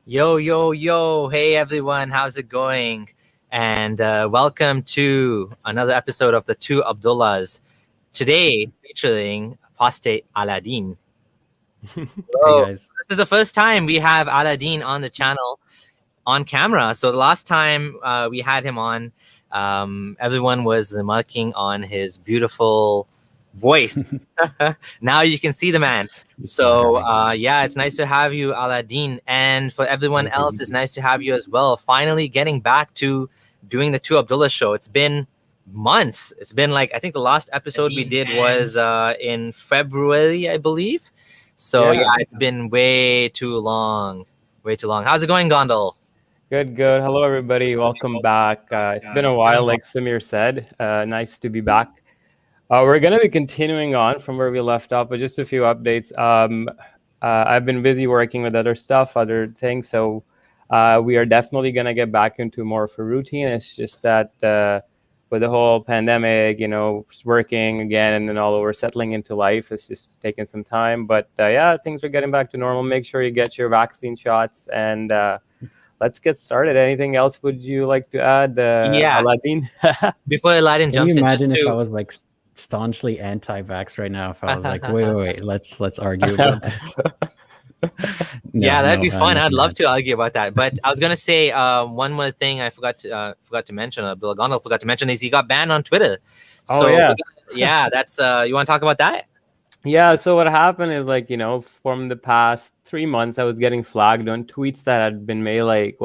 Yo, yo, yo. Hey, everyone. How's it going? And welcome to another episode of the Two Abdullahs. Today, featuring Apostate Aladdin. Hey So, guys. this is the first time we have Aladdin on the channel on camera. So, the last time we had him on, everyone was remarking on his beautiful voice. Now you can see the man. So yeah, it's nice to have you, Aladdin, and for everyone Thank you. else, it's nice to have you as well. Finally, getting back to doing the Two Abdullah show. It's been months. It's been like I think the last episode we did was in February, I believe. So yeah, it's been way too long. Way too long. How's it going, Gondal? Good. Hello, everybody. Welcome back. It's been a while, like Samir said. Nice to be back. We're going to be continuing on from where we left off, but just a few updates. I've been busy working with other stuff, other things, so we are definitely going to get back into more of a routine. It's just that with the whole pandemic, just working again and then all over settling into life, it's just taking some time. But yeah, things are getting back to normal. Make sure you get your vaccine shots and let's get started. Anything else would you like to add, Aladdin? Before Aladdin Can jumps you in, imagine if I was like staunchly anti-vax right now? If I was like, wait, let's argue about this. Yeah, that'd be fun. I'd nothing love bad. to argue about that. But I was gonna say one more thing I forgot to mention. Bill Gondal forgot to mention is he got banned on Twitter. Oh, yeah. Yeah. That's you want to talk about that? Yeah, so what happened is from the past 3 months, I was getting flagged on tweets that had been made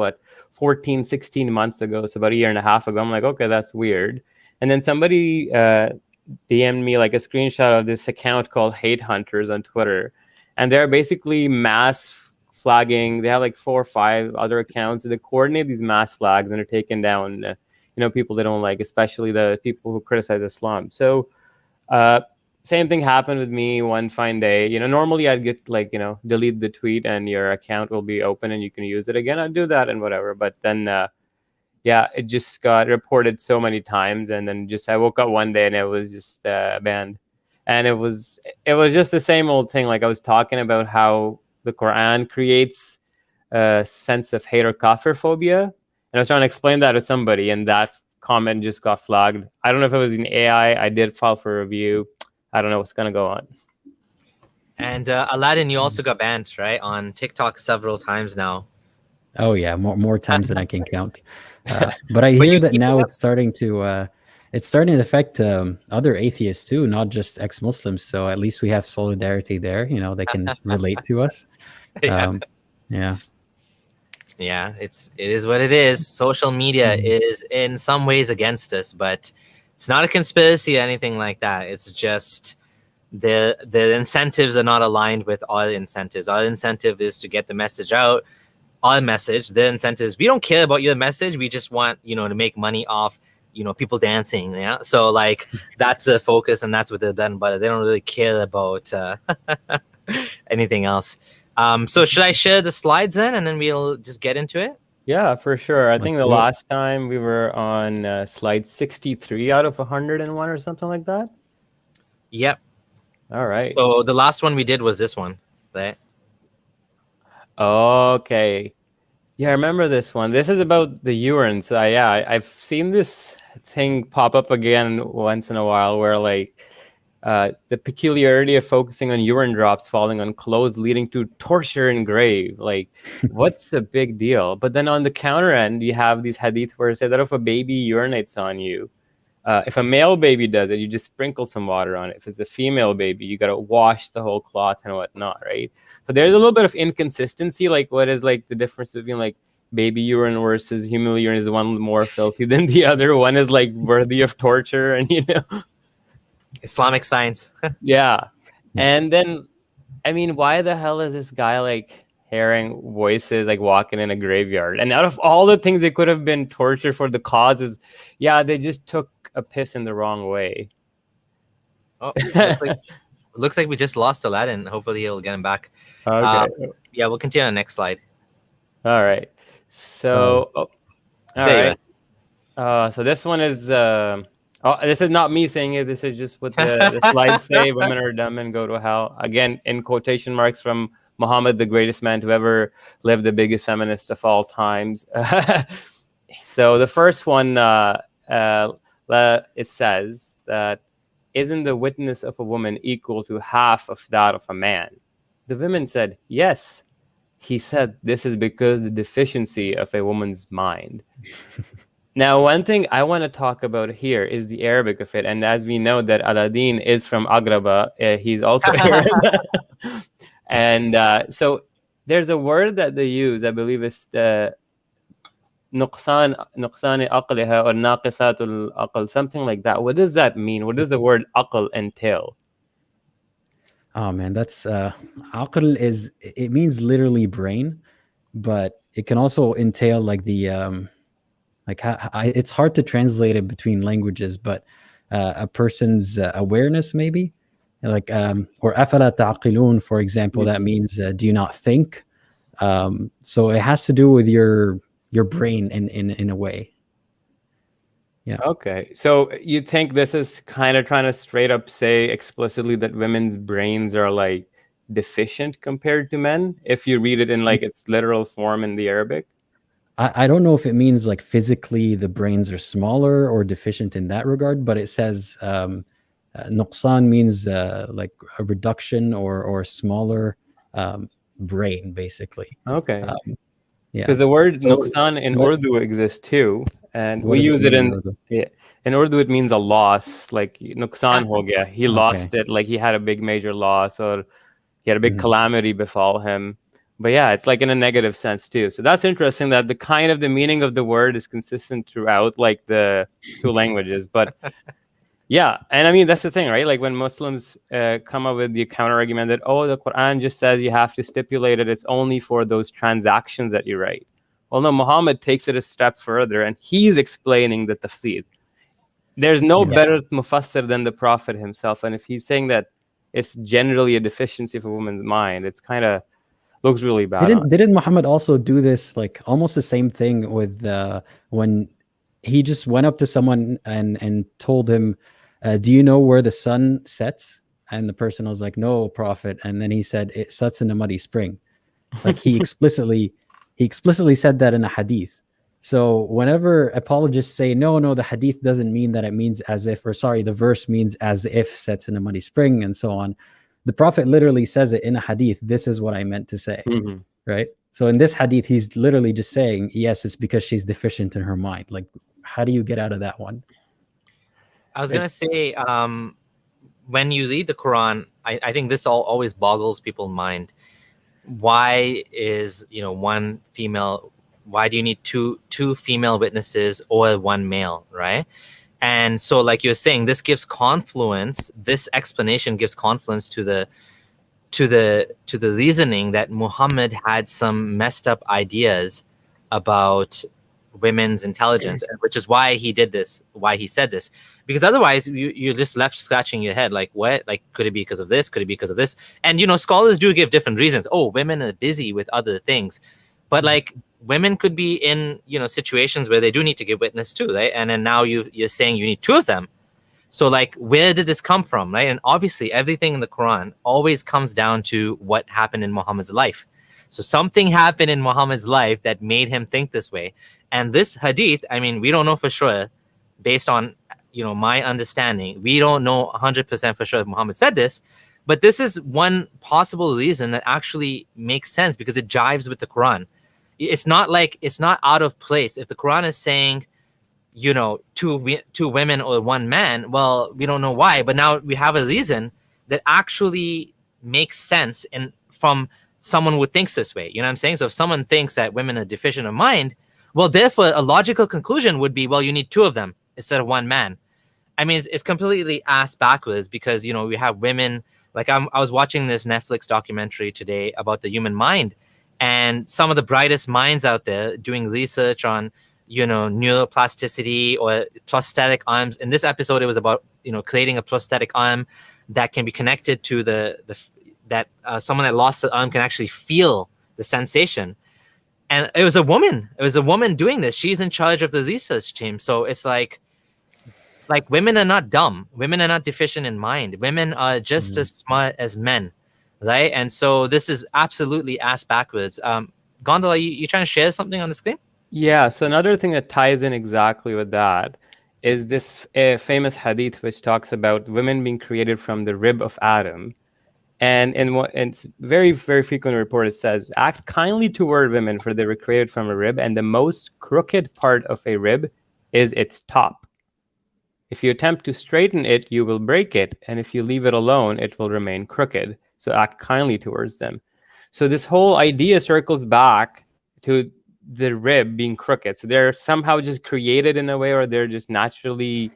14, 16 months ago. So about a year and a half ago. I'm like, okay, that's weird. And then somebody DM'd me like a screenshot of this account called Hate Hunters on Twitter. And they're basically mass flagging. They have like 4 or 5 other accounts. They coordinate these mass flags and they're taking down, people they don't like, especially the people who criticize Islam. So same thing happened with me one fine day. Normally I'd get delete the tweet and your account will be open and you can use it again. I'd do that and whatever. But then, it just got reported so many times. And then I woke up one day and it was just banned. And it was just the same old thing. Like I was talking about how the Quran creates a sense of hate or kafir phobia. And I was trying to explain that to somebody and that comment just got flagged. I don't know if it was an AI. I did file for review. I don't know what's going to go on. And Aladdin, you also got banned, right, on TikTok several times now. Oh yeah, more times than I can count. But I hear that now it's starting to affect other atheists too, not just ex-Muslims. So at least we have solidarity there. They can relate to us. Yeah. Yeah, it is what it is. Social media is in some ways against us, but it's not a conspiracy or anything like that. It's just the incentives are not aligned with our incentives. Our incentive is to get the message out. Our message, the incentives, we don't care about your message. We just want, to make money off, people dancing. Yeah. So that's the focus and that's what they've done, but they don't really care about anything else. So should I share the slides then and then we'll just get into it? Yeah, for sure. I think the last time we were on slide 63 out of 101 or something like that. Yep. All right. So the last one we did was this one, right? Okay. Yeah, I remember this one. This is about the urine. So I've seen this thing pop up again once in a while where the peculiarity of focusing on urine drops falling on clothes leading to torture and grave. What's the big deal? But then on the counter end, you have these hadith where it says that if a baby urinates on you, if a male baby does it, you just sprinkle some water on it. If it's a female baby, you got to wash the whole cloth and whatnot, right? So there's a little bit of inconsistency. What is the difference between baby urine versus human urine? Is one more filthy than the other? One is worthy of torture and, Islamic science. Yeah. And then, why the hell is this guy hearing voices walking in a graveyard? And out of all the things that could have been torture for the causes, they just took a piss in the wrong way. Oh, looks like we just lost Aladdin. Hopefully he'll get him back. Okay. Yeah, we'll continue on the next slide. All right. So, all right. So this one is... this is not me saying it. This is just what the slides say. Women are dumb and go to hell. Again, in quotation marks from Muhammad, the greatest man to ever live, the biggest feminist of all times. So the first one, it says that, isn't the witness of a woman equal to half of that of a man? The women said, yes. He said, this is because the deficiency of a woman's mind. Now, one thing I want to talk about here is the Arabic of it. And as we know that Aladdin is from Agraba, he's also Arab. And so there's a word that they use, I believe it's the نقصان عقلها or ناقصات العقل, something like that. What does that mean? What does the word aql entail? Oh man, that's aql it means literally brain, but it can also entail like the it's hard to translate it between languages, but a person's awareness maybe, like or afala ta'qilun, for example, that means do you not think? So it has to do with your brain in a way. Yeah. Okay. So you think this is kind of trying to straight up say explicitly that women's brains are like deficient compared to men, if you read it in like its literal form in the Arabic? I don't know if it means like physically the brains are smaller or deficient in that regard, but it says nuqsan means like a reduction or smaller brain, basically. Okay. Yeah. Because the word So nuqsan in Urdu exists too, and what we does it use it mean in in Urdu. It means a loss, like nuqsan ho gaya. He lost Okay. it, like he had a big major loss or he had a big calamity befall him. But yeah, it's like in a negative sense too. So that's interesting that the meaning of the word is consistent throughout like the two languages. But yeah, and I mean, that's the thing, right? Like when Muslims come up with the counter argument that, oh, the Quran just says you have to stipulate it. It's only for those transactions that you write. Well, no, Muhammad takes it a step further and he's explaining the tafsir. There's no better mufassir than the Prophet himself. And if he's saying that it's generally a deficiency of a woman's mind, it's kind of looks really bad. Didn't Muhammad also do this, like almost the same thing with when he just went up to someone and told him, do you know where the sun sets? And the person was like, no, Prophet. And then he said, it sets in a muddy spring. Like he explicitly said that in a hadith. So whenever apologists say, no, the hadith doesn't mean that, it means as if, or sorry, the verse means as if sets in a muddy spring and so on. The Prophet literally says it in a hadith. This is what I meant to say, right? So in this hadith, he's literally just saying, yes, it's because she's deficient in her mind. Like, how do you get out of that one? I was going to say, when you read the Quran, I think this always boggles people's mind. Why is, one female, why do you need two female witnesses or one male, right? And so, like you're saying, this gives confluence. This explanation gives confluence to the reasoning that Muhammad had some messed up ideas about women's intelligence, which is why he did this, why he said this. Because otherwise, you're just left scratching your head, like, what? Like, could it be because of this? Could it be because of this? And scholars do give different reasons. Oh, women are busy with other things, but like, women could be in situations where they do need to give witness too, right? And then now you're saying you need two of them. So like, where did this come from, right? And obviously everything in the Quran always comes down to what happened in Muhammad's life. So something happened in Muhammad's life that made him think this way. And this hadith, I mean, we don't know for sure, based on my understanding, we don't know 100% for sure if Muhammad said this, but this is one possible reason that actually makes sense because it jives with the Quran. It's not out of place. If the Quran is saying, two women or one man, well, we don't know why, but now we have a reason that actually makes sense from someone who thinks this way. You know what I'm saying? So if someone thinks that women are deficient of mind, well, therefore a logical conclusion would be, well, you need two of them instead of one man. I mean, it's completely ass backwards because, we have women, like I was watching this Netflix documentary today about the human mind. And some of the brightest minds out there doing research on, neuroplasticity or prosthetic arms. In this episode, it was about, creating a prosthetic arm that can be connected to that someone that lost the arm can actually feel the sensation. And it was a woman. It was a woman doing this. She's in charge of the research team. So it's like women are not dumb. Women are not deficient in mind. Women are just as smart as men. right? And so this is absolutely ass backwards. Gondal, are you trying to share something on the screen? Yeah, so another thing that ties in exactly with that is this famous hadith which talks about women being created from the rib of Adam. And it's very, very frequently reported, says, act kindly toward women, for they were created from a rib, and the most crooked part of a rib is its top. If you attempt to straighten it, you will break it, and if you leave it alone, it will remain crooked. So act kindly towards them. So this whole idea circles back to the rib being crooked. So they're somehow just created in a way, or they're just naturally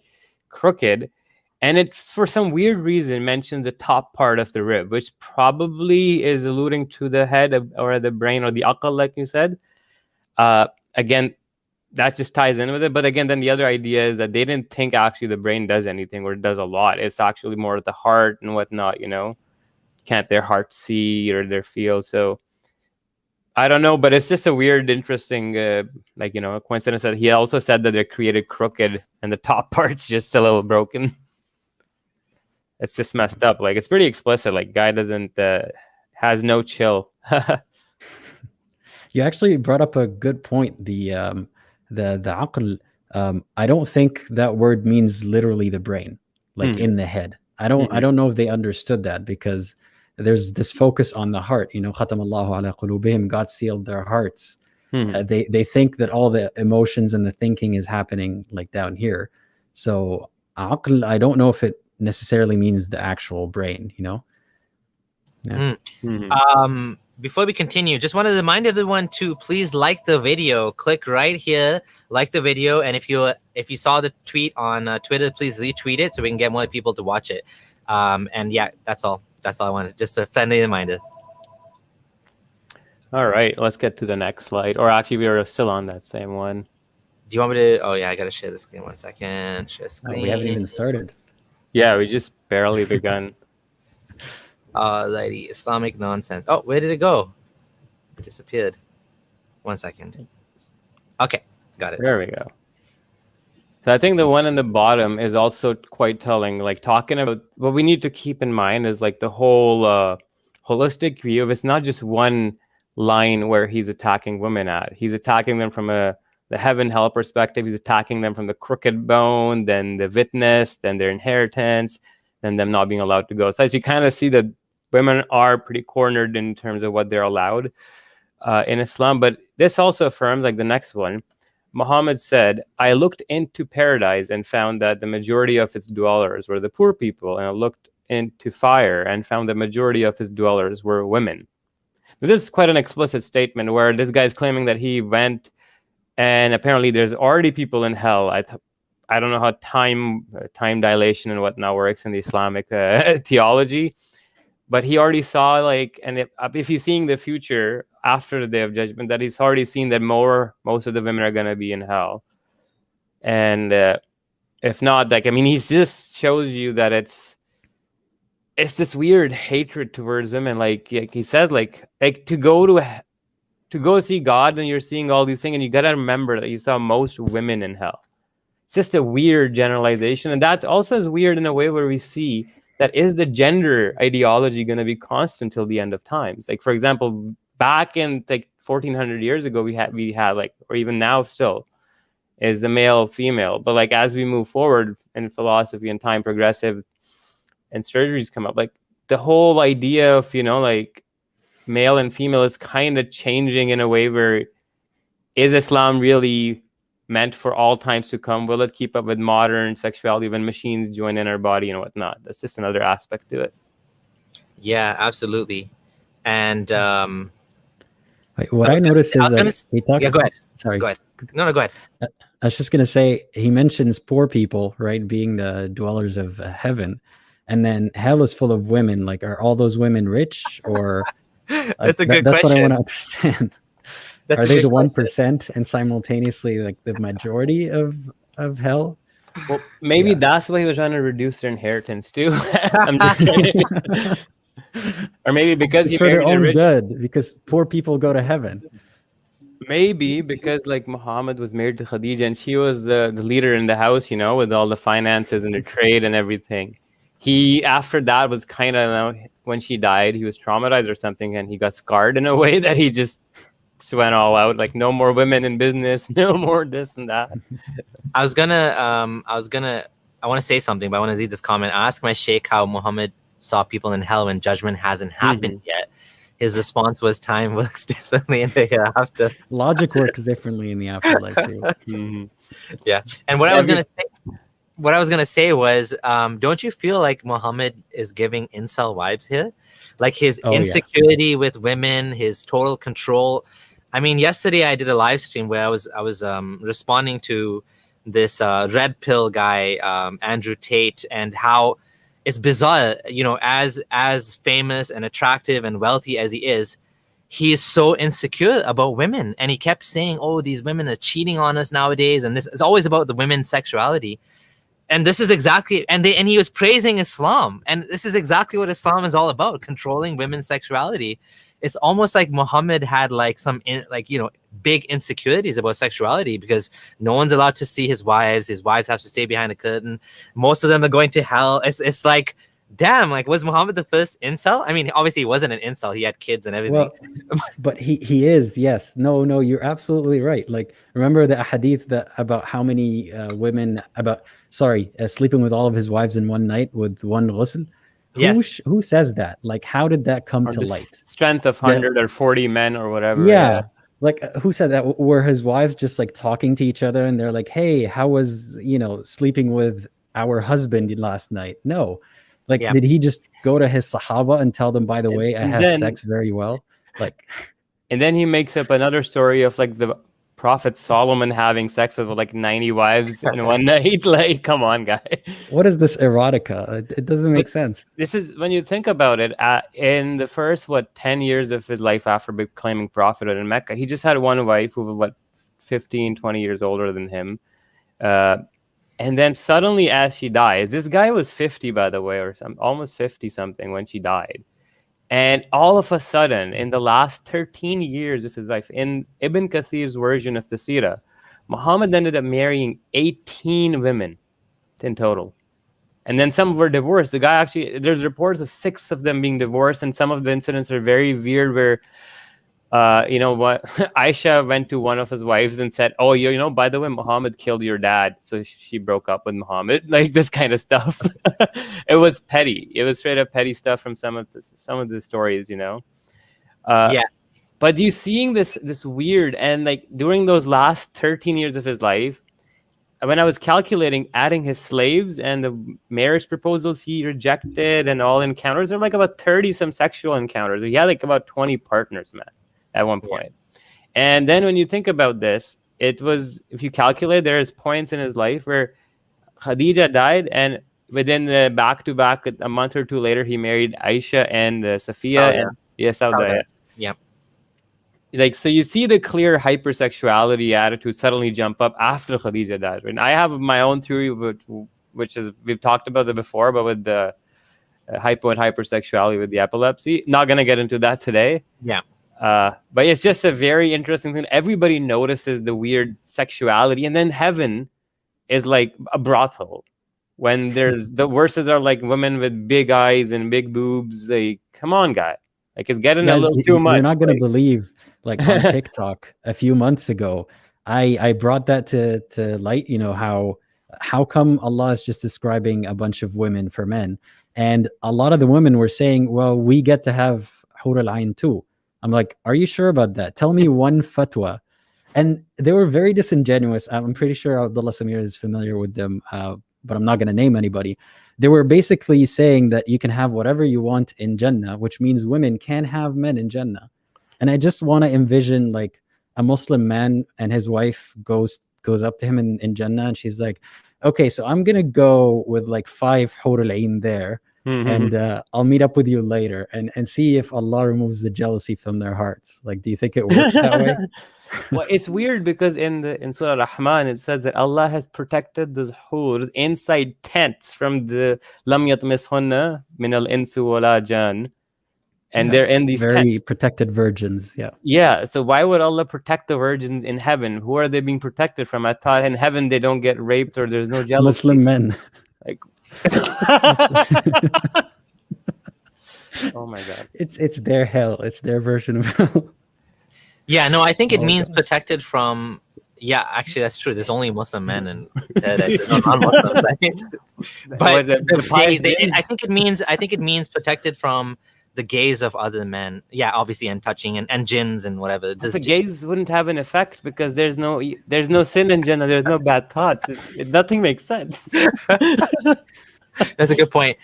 crooked. And it, for some weird reason, mentions the top part of the rib, which probably is alluding to the head or the brain or the aql, like you said. Again, that just ties in with it. But again, then the other idea is that they didn't think actually the brain does anything or it does a lot. It's actually more of the heart and whatnot, Can't their heart see or their feel? So I don't know, but it's just a weird, interesting, a coincidence that he also said that they're created crooked and the top part's just a little broken. It's just messed up. Like, it's pretty explicit. Like, guy doesn't has no chill. You actually brought up a good point. The aql. I don't think that word means literally the brain, like in the head. I don't know if they understood that, because there's this focus on the heart. Khatamallahu ala qulubihim, God sealed their hearts. They think that all the emotions and the thinking is happening like down here. So aql, I don't know if it necessarily means the actual brain. Yeah. Before we continue, just want to remind everyone to please like the video. Click right here, like the video, and if you saw the tweet on Twitter, please retweet it so we can get more people to watch it. And yeah, that's all I wanted. Just a friendly reminder. All right, let's get to the next slide. Or actually, we are still on that same one. Do you want me to? Oh yeah, I gotta share the screen. 1 second. Share screen. We haven't even started. Yeah, we just barely begun. Lady, Islamic nonsense. Oh, where did it go? It disappeared. 1 second. Okay, got it. There we go. So I think the one in the bottom is also quite telling. Like, talking about what we need to keep in mind is like the whole holistic view of, it's not just one line where he's attacking women at. He's attacking them from the heaven hell perspective. He's attacking them from the crooked bone, then the witness, then their inheritance, then them not being allowed to go. So as you kind of see that women are pretty cornered in terms of what they're allowed in Islam. But this also affirms, like the next one, Muhammad said, I looked into paradise and found that the majority of its dwellers were the poor people. And I looked into fire and found the majority of its dwellers were women. This is quite an explicit statement where this guy's claiming that he went and apparently there's already people in hell. I don't know how time dilation and whatnot works in the Islamic theology, but he already saw, like, and if he's seeing the future after the Day of Judgment, that he's already seen that most of the women are going to be in hell. And if not, like, I mean, he just shows you that it's this weird hatred towards women. Like he says, like to go see God, and you're seeing all these things, and you got to remember that you saw most women in hell. It's just a weird generalization. And that also is weird in a way where we see that, is the gender ideology going to be constant till the end of times? Like, for example, back in like 1400 years ago, we had like, or even now still, is the male female. But like, as we move forward in philosophy and time progressive and surgeries come up, like the whole idea of, like male and female is kind of changing in a way where, is Islam really meant for all times to come? Will it keep up with modern sexuality when machines join in our body and whatnot? That's just another aspect to it. Yeah, absolutely. And what I noticed is he talks. Yeah, go ahead. Sorry, go ahead. No, go ahead. I was just gonna say, he mentions poor people, right, being the dwellers of heaven, and then hell is full of women. Like, are all those women rich, or? That's a good question. That's what I want to understand. Are they the 1% and simultaneously like the majority of hell? Well, maybe that's why he was trying to reduce their inheritance too. I'm just kidding. Or maybe because it's for their own good, because poor people go to heaven. Maybe because like Muhammad was married to Khadija and she was the leader in the house, with all the finances and the trade and everything. he after that was kind of, when she died, he was traumatized or something, and he got scarred in a way that he just went all out, like no more women in business, no more this and that. I want to say something, but I want to read this comment. I asked my sheikh how Muhammad saw people in hell when judgment hasn't happened yet. His response was, time works differently in the hereafter. Logic works differently in the afterlife too. Yeah. And what I was gonna say was, don't you feel like Muhammad is giving incel vibes here? Like his insecurity with women, his total control. I mean, yesterday I did a live stream where I was responding to this red pill guy, Andrew Tate, and how it's bizarre, you know, as famous and attractive and wealthy as he is so insecure about women, and he kept saying, oh, these women are cheating on us nowadays, and this is always about the women's sexuality. And this is exactly, and he was praising Islam, and this is exactly what Islam is all about, controlling women's sexuality. It's almost like Muhammad had like big insecurities about sexuality, because no one's allowed to see his wives. His wives have to stay behind a curtain. Most of them are going to hell. It's like, damn, like, was Muhammad the first incel? I mean, obviously he wasn't an incel. He had kids and everything. Well, but he is, yes. No, you're absolutely right. Like, remember the hadith about how many women sleeping with all of his wives in one night with one ghusl? Who says that? Like, how did that come to light? Strength of 100 or 40 men or whatever. Yeah. Like, who said that? Were his wives just like talking to each other and they're like, hey, how was, sleeping with our husband last night? No. Like, did he just go to his Sahaba and tell them, by the way, I have sex very well? Like, and then he makes up another story of like the Prophet Solomon having sex with like 90 wives in one night. Like, come on, guy. What is this erotica? It doesn't make sense. This is, when you think about it, in the first 10 years of his life after becoming prophet in Mecca, he just had one wife who was 15, 20 years older than him. And then suddenly, as she dies, this guy was 50, by the way, or almost 50 something when she died. And all of a sudden, in the last 13 years of his life, in Ibn Kathir's version of the Sirah, Muhammad ended up marrying 18 women in total. And then some were divorced. The guy actually, there's reports of 6 of them being divorced, and some of the incidents are very weird where, Aisha went to one of his wives and said, oh, by the way, Muhammad killed your dad. So she broke up with Muhammad, like this kind of stuff. It was petty. It was straight up petty stuff from some of the stories, But you seeing this weird, and like during those last 13 years of his life, when I was calculating, adding his slaves and the marriage proposals he rejected and all encounters, there were like about 30 some sexual encounters. He had like about 20 partners, man, at one point. And then when you think about this, it was, if you calculate, there's points in his life where Khadija died, and within the back-to-back, a month or two later, he married Aisha and Safiya. Sauda. Yeah. Like, so you see the clear hypersexuality attitude suddenly jump up after Khadija died. And I have my own theory, which is, we've talked about it before, but with the hypo and hypersexuality with the epilepsy. Not going to get into that today. Yeah. But it's just a very interesting thing. Everybody notices the weird sexuality, and then heaven is like a brothel. When there's the verses are like women with big eyes and big boobs. Like, come on, guy. Like, it's getting a little too much. You're not going to believe, like, on TikTok a few months ago, I brought that to light, how come Allah is just describing a bunch of women for men? And a lot of the women were saying, well, we get to have Hur al-Ain too. I'm like, are you sure about that? Tell me one fatwa. And they were very disingenuous. I'm pretty sure Abdullah Samir is familiar with them, but I'm not going to name anybody. They were basically saying that you can have whatever you want in Jannah, which means women can have men in Jannah. And I just want to envision like a Muslim man and his wife goes up to him in Jannah, and she's like, okay, so I'm going to go with like 5 Hur al-Ain there. And I'll meet up with you later and see if Allah removes the jealousy from their hearts. Like, do you think it works that way? Well, it's weird because in Surah Rahman it says that Allah has protected the hurs inside tents from the lam yatmishunna min al-insu wala jan, and they're in these very tents. Protected virgins. Yeah. So why would Allah protect the virgins in heaven? Who are they being protected from? I thought in heaven they don't get raped or there's no jealousy. Muslim men. Like, Oh my god. It's their hell. It's their version of hell. Yeah, no, I think it Oh, means God. protected from. Yeah, actually, that's true. There's only Muslim men and there's no non-Muslims. But the gaze, I think it means protected from the gaze of other men. Yeah, obviously, and touching and jinns and whatever. The gaze wouldn't have an effect because there's no sin in Jannah. There's no bad thoughts. Nothing makes sense. That's a good point.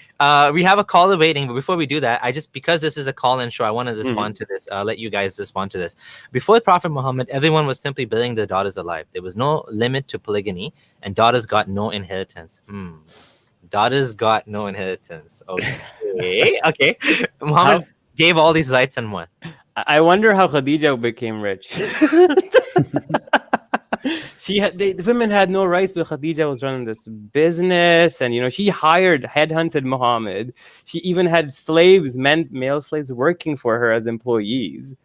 We have a caller waiting, but before we do that, because this is a call-in show, I want to respond to this. Let you guys respond to this. Before Prophet Muhammad, everyone was simply burying their daughters alive. There was no limit to polygamy, and daughters got no inheritance. Daughters got no inheritance. Okay. Okay. Muhammad gave all these rights and what? I wonder how Khadija became rich. The women had no rights, but Khadija was running this business, and she headhunted Muhammad. She even had slaves, male slaves, working for her as employees.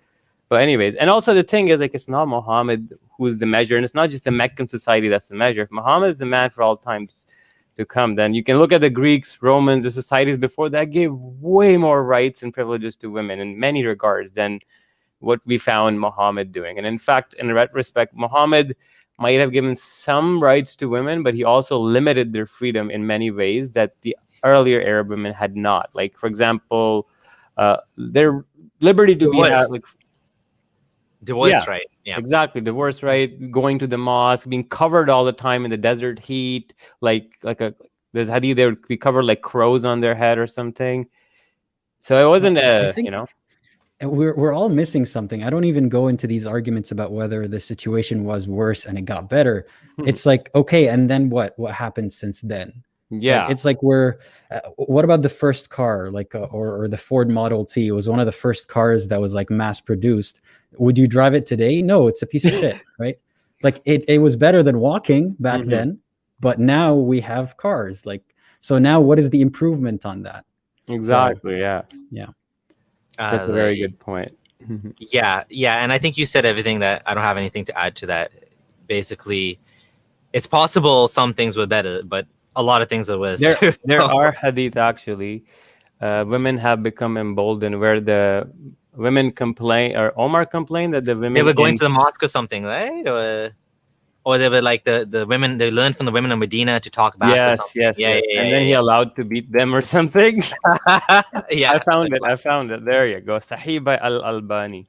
But anyways, and also the thing is, it's not Muhammad who's the measure, and it's not just the Meccan society that's the measure. If Muhammad is the man for all time to come, then you can look at the Greeks, Romans, the societies before that gave way more rights and privileges to women in many regards than what we found Muhammad doing. And in fact, in retrospect, Muhammad might have given some rights to women, but he also limited their freedom in many ways that the earlier Arab women had not. Like, for example, their liberty to divorce right. Yeah, exactly. Divorce right, going to the mosque, being covered all the time in the desert heat, there's hadith, they would be covered like crows on their head or something. So it wasn't we're all missing something. I don't even go into these arguments about whether the situation was worse and it got better. It's like, okay, and then what happened since then? Yeah, it's like what about the first car, or the Ford Model T? It was one of the first cars that was mass produced. Would you drive it today? No, it's a piece of shit, right? It was better than walking back then, but now we have cars. So now what is the improvement on that? Exactly. Yeah. That's a very good point. Yeah, and I think you said everything that I don't have anything to add to that. Basically, it's possible some things were better, but a lot of things are worse. There are hadith actually. Women have become emboldened where the women complain, or Omar complained that the women they were going to the mosque or something, right? Or they were the women, they learned from the women of Medina to talk back. Yes. And then he allowed to beat them or something. Yeah, I found it. There you go. Sahih by Al-Albani.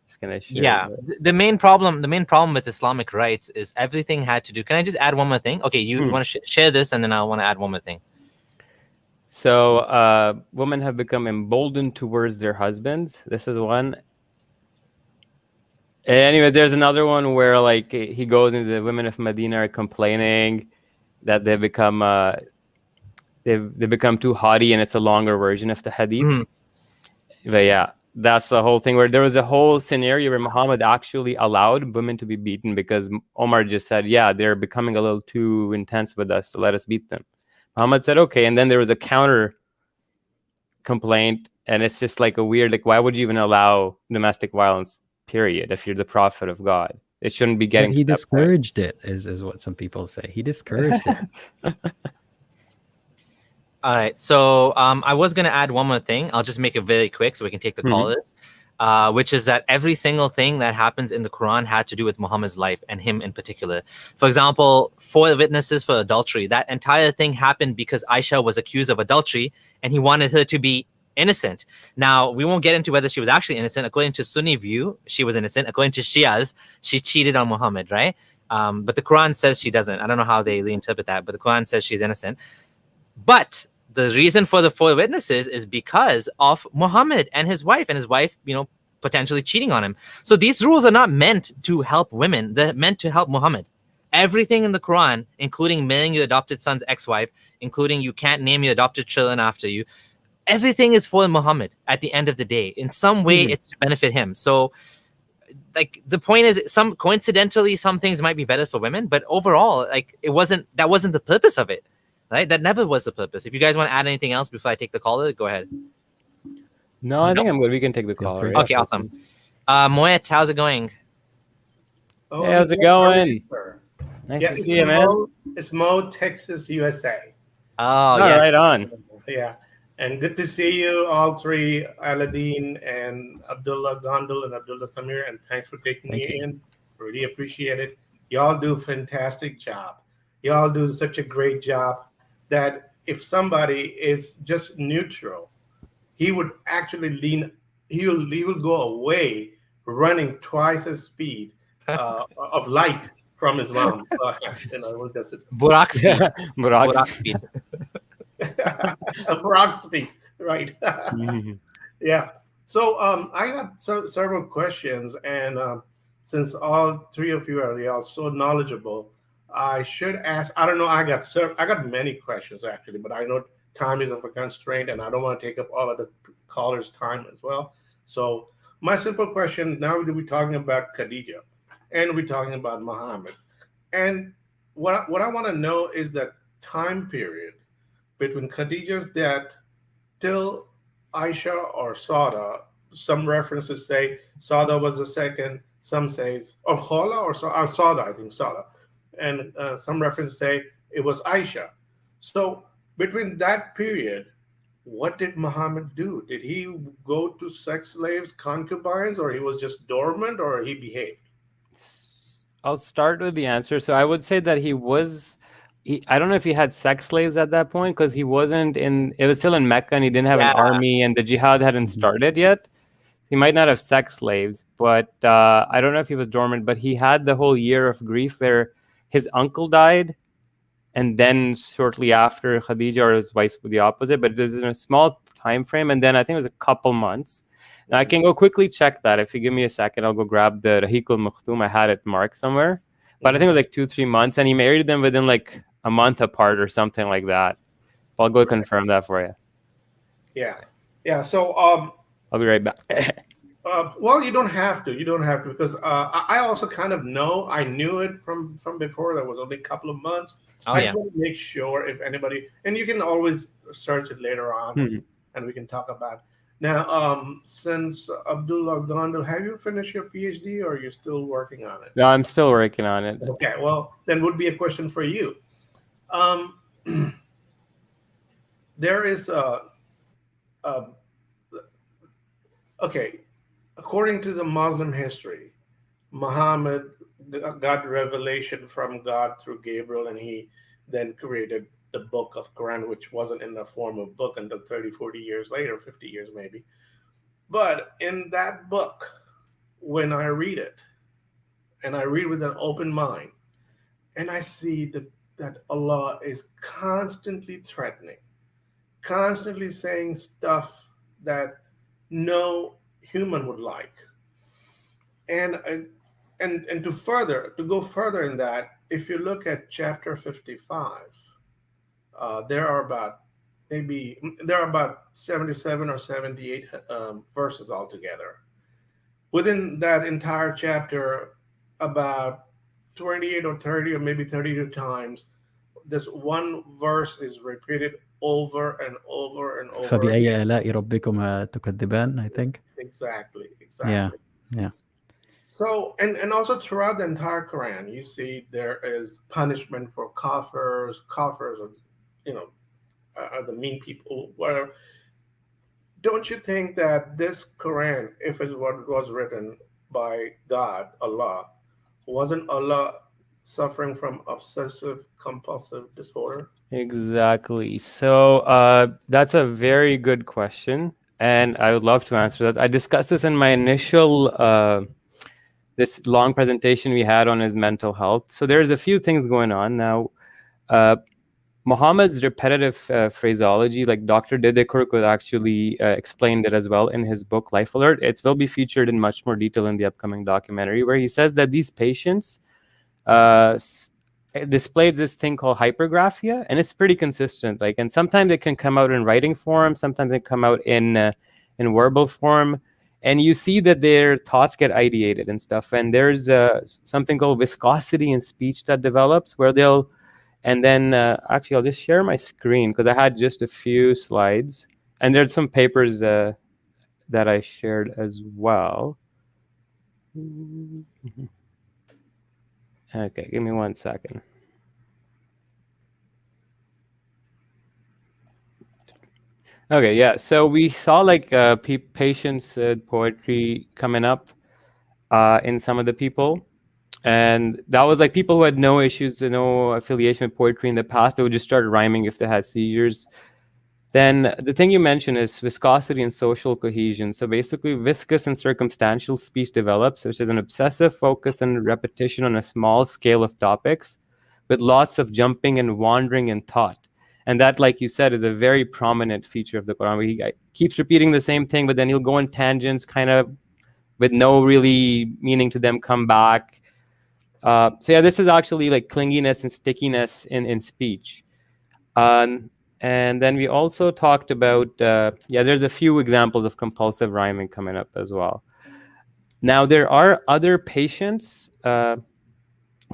Just gonna share the main problem with Islamic rights is everything had to do. Can I just add one more thing? Okay, you want to share this, and then I want to add one more thing. So women have become emboldened towards their husbands. This is one. Anyway, there's another one where he goes into the women of Medina are complaining that they become too haughty, and it's a longer version of the hadith. But yeah, that's the whole thing where there was a whole scenario where Muhammad actually allowed women to be beaten because Omar just said, yeah, they're becoming a little too intense with us, so let us beat them. Muhammad said, okay, and then there was a counter complaint, and it's just a weird, why would you even allow domestic violence? Period. If you're the prophet of God, it shouldn't be getting. But he discouraged it, is what some people say. He discouraged it. All right. So I was going to add one more thing. I'll just make it very quick so we can take the callers, which is that every single thing that happens in the Quran had to do with Muhammad's life and him in particular. For example, 4 witnesses for adultery. That entire thing happened because Aisha was accused of adultery and he wanted her to be innocent. Now, we won't get into whether she was actually innocent. According to Sunni view, she was innocent. According to Shias, she cheated on Muhammad, right? But the Quran says she doesn't. I don't know how they reinterpret that, but the Quran says she's innocent. But the reason for the 4 witnesses is because of Muhammad and his wife, potentially cheating on him. So these rules are not meant to help women. They're meant to help Muhammad. Everything in the Quran, including marrying your adopted son's ex-wife, including you can't name your adopted children after you, everything is for Muhammad at the end of the day. In some way, it's to benefit him. So, the point is, coincidentally, some things might be better for women, but overall, that wasn't the purpose of it, right? That never was the purpose. If you guys want to add anything else before I take the caller, go ahead. No, I think I'm good. We can take the caller. Right? Okay, awesome. Moet, how's it going? Oh, hey, how's it going? Nice to see you, man. It's Mo, Texas, USA. Oh, Oh, yes. right on. Yeah. And good to see you all three, Aladdin and Abdullah, Gondal and Abdullah Samir. And thanks for taking Thank me you. in. Really appreciate it. Y'all do a fantastic job. Y'all do such a great job that if somebody is just neutral, he would actually he will go away running twice as speed of light from Islam. We'll just Burak speed. Burak. Burak speed. Brock speed, right? Mhm. Yeah. So I got several questions, and since all three of you are so knowledgeable, I should ask. I don't know. I got many questions actually, but I know time is of a constraint, and I don't want to take up all of the callers' time as well. So my simple question now: we're talking about Khadija, and we're talking about Muhammad, and what I want to know is that time period between Khadija's death till Aisha or Sada. Some references say Sada was the second. Some says or Khala or Sada. I think Sada, and some references say it was Aisha. So between that period, what did Muhammad do? Did he go to sex slaves, concubines, or he was just dormant, or he behaved? I'll start with the answer. So I would say that he was. I don't know if he had sex slaves at that point because he wasn't in. It was still in Mecca, and he didn't have an Yeah. army, and the jihad hadn't started yet. He might not have sex slaves, but I don't know if he was dormant. But he had the whole year of grief where his uncle died, and then shortly after Khadija or his wife were the opposite. But it was in a small time frame, and then I think it was a couple months. Now, I can go quickly check that. If you give me a second, I'll go grab the Rahiqul Makhtoum. I had it marked somewhere. But I think it was like 2-3 months. And he married them within like a month apart or something like that. I'll go confirm that for you. Yeah, yeah. So I'll be right back. well, you don't have to. You don't have to because I also kind of know. I knew it from before. That was only a couple of months. Oh, I yeah. just want to make sure if anybody, and you can always search it later on, Mhm. and we can talk about. Now, since Abdullah Gondal, have you finished your PhD, or are you still working on it? No, I'm still working on it. Okay, well, then would be a question for you. Um, there is a okay. According to the Muslim history, Muhammad got revelation from God through Gabriel, and he then created the book of Quran, which wasn't in the form of book until 30, 40 years later, 50 years maybe. But in that book, when I read it, and I read with an open mind, and I see that Allah is constantly threatening, constantly saying stuff that no human would like. And to go further in that, if you look at chapter 55, there are about maybe there are about 77 or 78 verses altogether. Within that entire chapter, about 28 or 30 or maybe 32 times, this one verse is repeated over and over and over فبأي again. آلاء ربكما تكذبان, I think. Exactly, Yeah, exactly. yeah. So, and also throughout the entire Quran, you see there is punishment for kafirs. Kafirs are, you know, are the mean people. Whatever. Don't you think that this Quran, if it's what was written by God, Allah, wasn't Allah suffering from obsessive compulsive disorder? Exactly. So that's a very good question. And I would love to answer that. I discussed this in my initial this long presentation we had on his mental health. So there's a few things going on now. Muhammad's repetitive phraseology, like Dr. Dedeker could actually explained it as well in his book Life Alert. It will be featured in much more detail in the upcoming documentary, where he says that these patients display this thing called hypergraphia, and it's pretty consistent. Like, and sometimes it can come out in writing form, sometimes they come out in verbal form, and you see that their thoughts get ideated and stuff. And there's something called viscosity in speech that develops, where they'll, and then actually I'll just share my screen because I had just a few slides, and there's some papers that I shared as well. Okay, give me 1 second. Okay, yeah. So we saw like patients poetry coming up in some of the people. And that was like people who had no issues, no affiliation with poetry in the past. They would just start rhyming if they had seizures. Then the thing you mentioned is viscosity and social cohesion. So basically, viscous and circumstantial speech develops, which is an obsessive focus and repetition on a small scale of topics with lots of jumping and wandering in thought. And that, like you said, is a very prominent feature of the Quran, where he keeps repeating the same thing, but then he'll go on tangents, kind of with no really meaning to them, come back. So yeah, this is actually like clinginess and stickiness in speech. And then we also talked about, there's a few examples of compulsive rhyming coming up as well. Now, there are other patients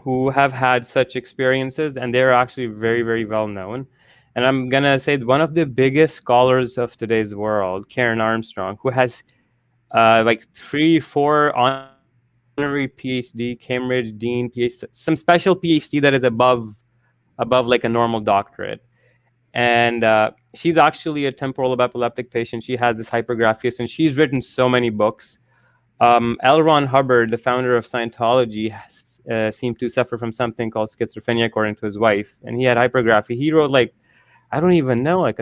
who have had such experiences, and they're actually very, very well known. And I'm going to say one of the biggest scholars of today's world, Karen Armstrong, who has like 3-4 honorary PhD, Cambridge Dean PhD, some special PhD that is above like a normal doctorate. And she's actually a temporal lobe epileptic patient. She has this hypergraphias, and she's written so many books. L. Ron Hubbard, the founder of Scientology, seemed to suffer from something called schizophrenia, according to his wife. And he had hypergraphy. He wrote like, I don't even know, like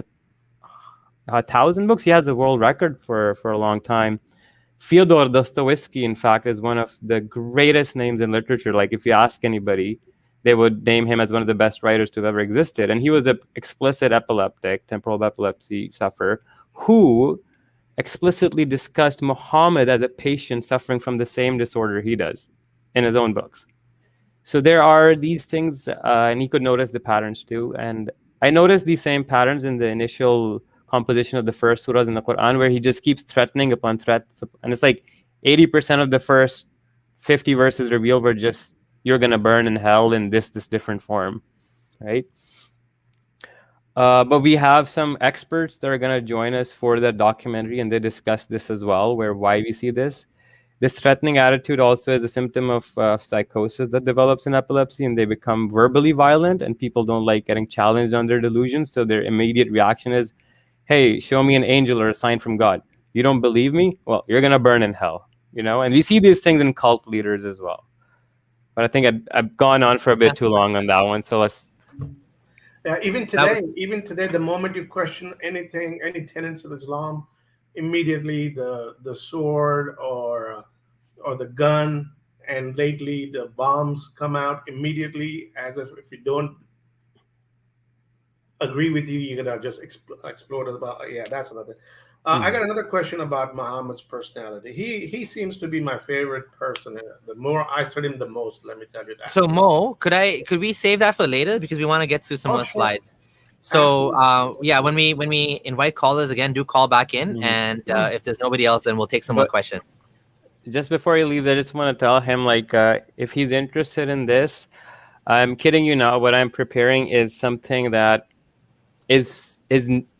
1,000 books. He has a world record for a long time. Fyodor Dostoevsky, in fact, is one of the greatest names in literature. Like, if you ask anybody, they would name him as one of the best writers to have ever existed. And he was an explicit epileptic, temporal lobe epilepsy sufferer, who explicitly discussed Muhammad as a patient suffering from the same disorder he does in his own books. So there are these things, and he could notice the patterns too. And I noticed these same patterns in the initial composition of the first surahs in the Quran, where he just keeps threatening upon threats. And it's like 80% of the first 50 verses reveal were just, you're going to burn in hell in this different form, right? But we have some experts that are going to join us for the documentary, and they discuss this as well, why we see this. This threatening attitude also is a symptom of psychosis that develops in epilepsy, and they become verbally violent, and people don't like getting challenged on their delusions. So their immediate reaction is, hey, show me an angel or a sign from God. You don't believe me? Well, you're going to burn in hell, you know? And we see these things in cult leaders as well. But I think I've gone on for a bit too long on that one. So let's... Yeah, even today, the moment you question anything, any tenets of Islam, immediately the sword or the gun, and lately the bombs come out immediately, as if you don't agree with you, you're gonna just explode about. Yeah, that's what I think. I got another question about Muhammad's personality. He seems to be my favorite person. The more I study him, the most. Let me tell you that. So Mo, could we save that for later, because we want to get to some more slides. So yeah, when we invite callers again, do call back in, and if there's nobody else, then we'll take some more questions. Just before he leaves, I just want to tell him, like, if he's interested in this, I'm kidding you not. What I'm preparing is something that is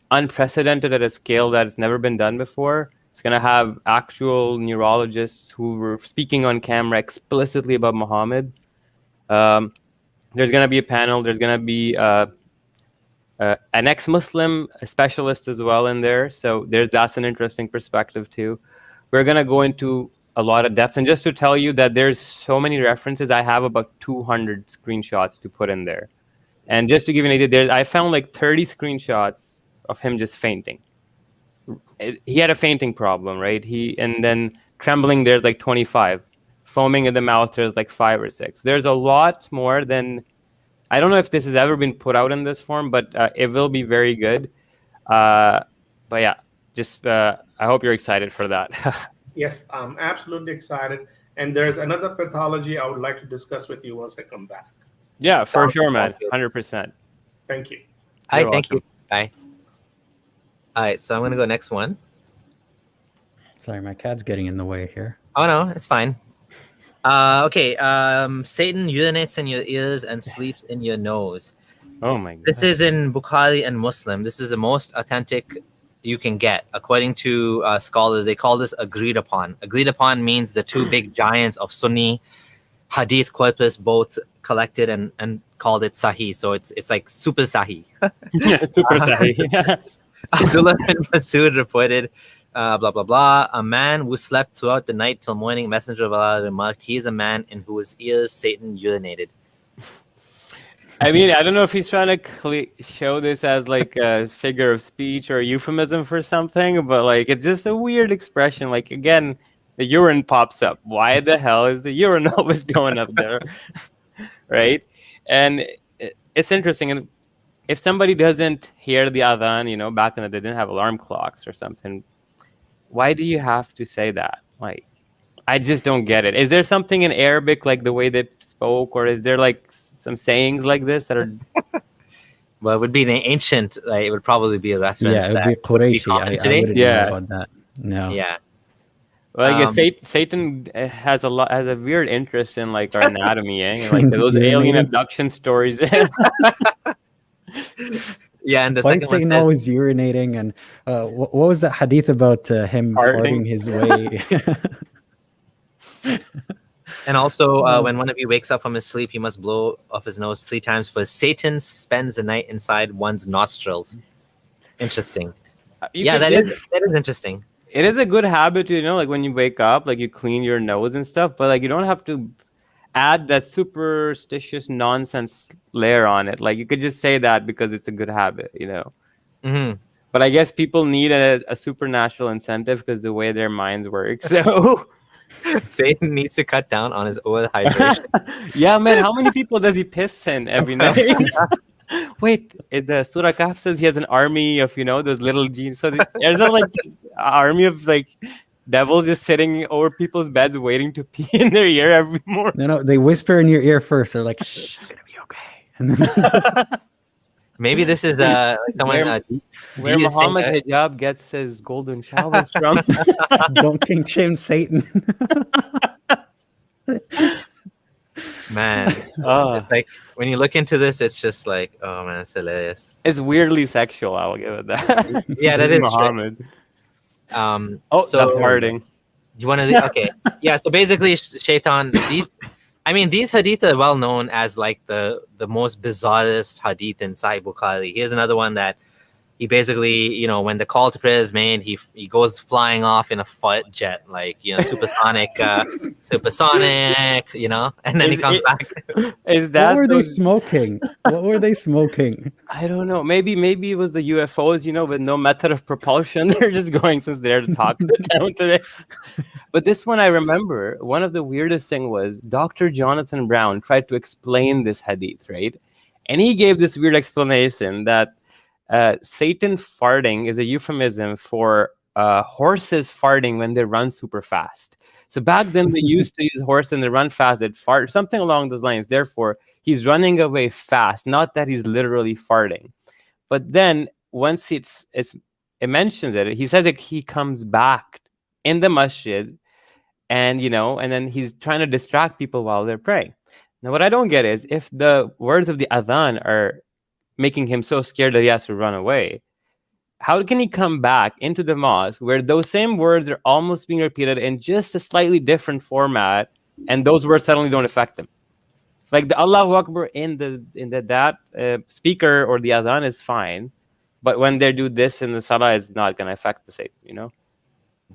unprecedented at a scale that has never been done before. It's going to have actual neurologists who were speaking on camera explicitly about Muhammad. There's going to be a panel. There's going to be an ex-Muslim specialist as well in there. So that's an interesting perspective too. We're going to go into a lot of depth. And just to tell you that there's so many references, I have about 200 screenshots to put in there. And just to give you an idea, I found like 30 screenshots of him just fainting. He had a fainting problem, right? And then trembling, there's like 25. Foaming in the mouth, there's like 5 or 6. There's a lot more than... I don't know if this has ever been put out in this form, but it will be very good. But yeah, just I hope you're excited for that. Yes, I'm absolutely excited. And there's another pathology I would like to discuss with you once I come back. Yeah, for sure, man. 100%. Thank you. All right, thank you. Bye. All right, so I'm going to go next one. Sorry, my cat's getting in the way here. Oh, no, it's fine. Okay, Satan urinates in your ears and sleeps in your nose. Oh, my God. This is in Bukhari and Muslim. This is the most authentic you can get. According to scholars, they call this agreed upon. Agreed upon means the two big giants of Sunni hadith corpus both collected and called it Sahih. So it's like super Sahih. Yeah, super Sahih. Abdullah bin Masud reported, blah, blah, blah. A man who slept throughout the night till morning, Messenger of Allah remarked, he is a man in whose ears Satan urinated. I mean, I don't know if he's trying to show this as like a figure of speech or a euphemism for something, but like it's just a weird expression. Like, again, the urine pops up. Why the hell is the urine always going up there? Right? And it's interesting. And if somebody doesn't hear the adhan, you know, back in the day, they didn't have alarm clocks or something, why do you have to say that? Like, I just don't get it. Is there something in Arabic, like the way they spoke, or is there like some sayings like this that are... Well, it would be an ancient, like, it would probably be a reference. Yeah, it would be Qurayshi. I wouldn't know about that. No. Yeah. Well, I guess Satan has a weird interest in like our anatomy, and like those alien abduction stories. Yeah, and the Why second is one Satan says, always urinating? And what was that hadith about him farting his way? and also when one of you wakes up from his sleep, he must blow off his nose 3 times, for Satan spends the night inside one's nostrils. Interesting. That is interesting. It is a good habit, you know, like when you wake up, like you clean your nose and stuff, but like you don't have to add that superstitious nonsense layer on it. Like you could just say that because it's a good habit, you know. Mm-hmm. But I guess people need a supernatural incentive because the way their minds work. So Satan needs to cut down on his oil hydration. Yeah, man. How many people does he piss in every night? Wait, the Surah Kahf says he has an army of, you know, those little genes. So there's like this army of like devils just sitting over people's beds waiting to pee in their ear every morning. No, they whisper in your ear first. They're like, "Shh, it's gonna be okay." And then Maybe this is someone where Muhammad Hijab gets his golden showers from. Don't king shame Satan. Man, it's like when you look into this, it's just like, oh man, it's hilarious. It's weirdly sexual. I will give it that. Yeah, that is Muhammad. So that's farting. You want to? Okay, yeah. So basically, Shaitan. These hadith are well known as like the most bizarrest hadith in Sahih Bukhari. Here's another one that he basically, you know, when the call to prayer is made, he goes flying off in a fight jet, like, you know, supersonic, you know, and then he comes back. Is that what were they smoking? What were they smoking? I don't know. Maybe it was the UFOs, you know, with no method of propulsion. They're just going since they're to talk to the town today. But this one, I remember, one of the weirdest thing was Dr. Jonathan Brown tried to explain this hadith, right? And he gave this weird explanation that Satan farting is a euphemism for horses farting when they run super fast. So back then they used to use horses and they run fast, they'd fart, something along those lines. Therefore, he's running away fast, not that he's literally farting. But then once it mentions it, he says that he comes back in the masjid and, you know, and then he's trying to distract people while they're praying. Now, what I don't get is if the words of the adhan are making him so scared that he has to run away, how can he come back into the mosque where those same words are almost being repeated in just a slightly different format, and those words suddenly don't affect him? Like the Allahu Akbar in that speaker or the adhan is fine, but when they do this in the salah, it's not going to affect the same, you know?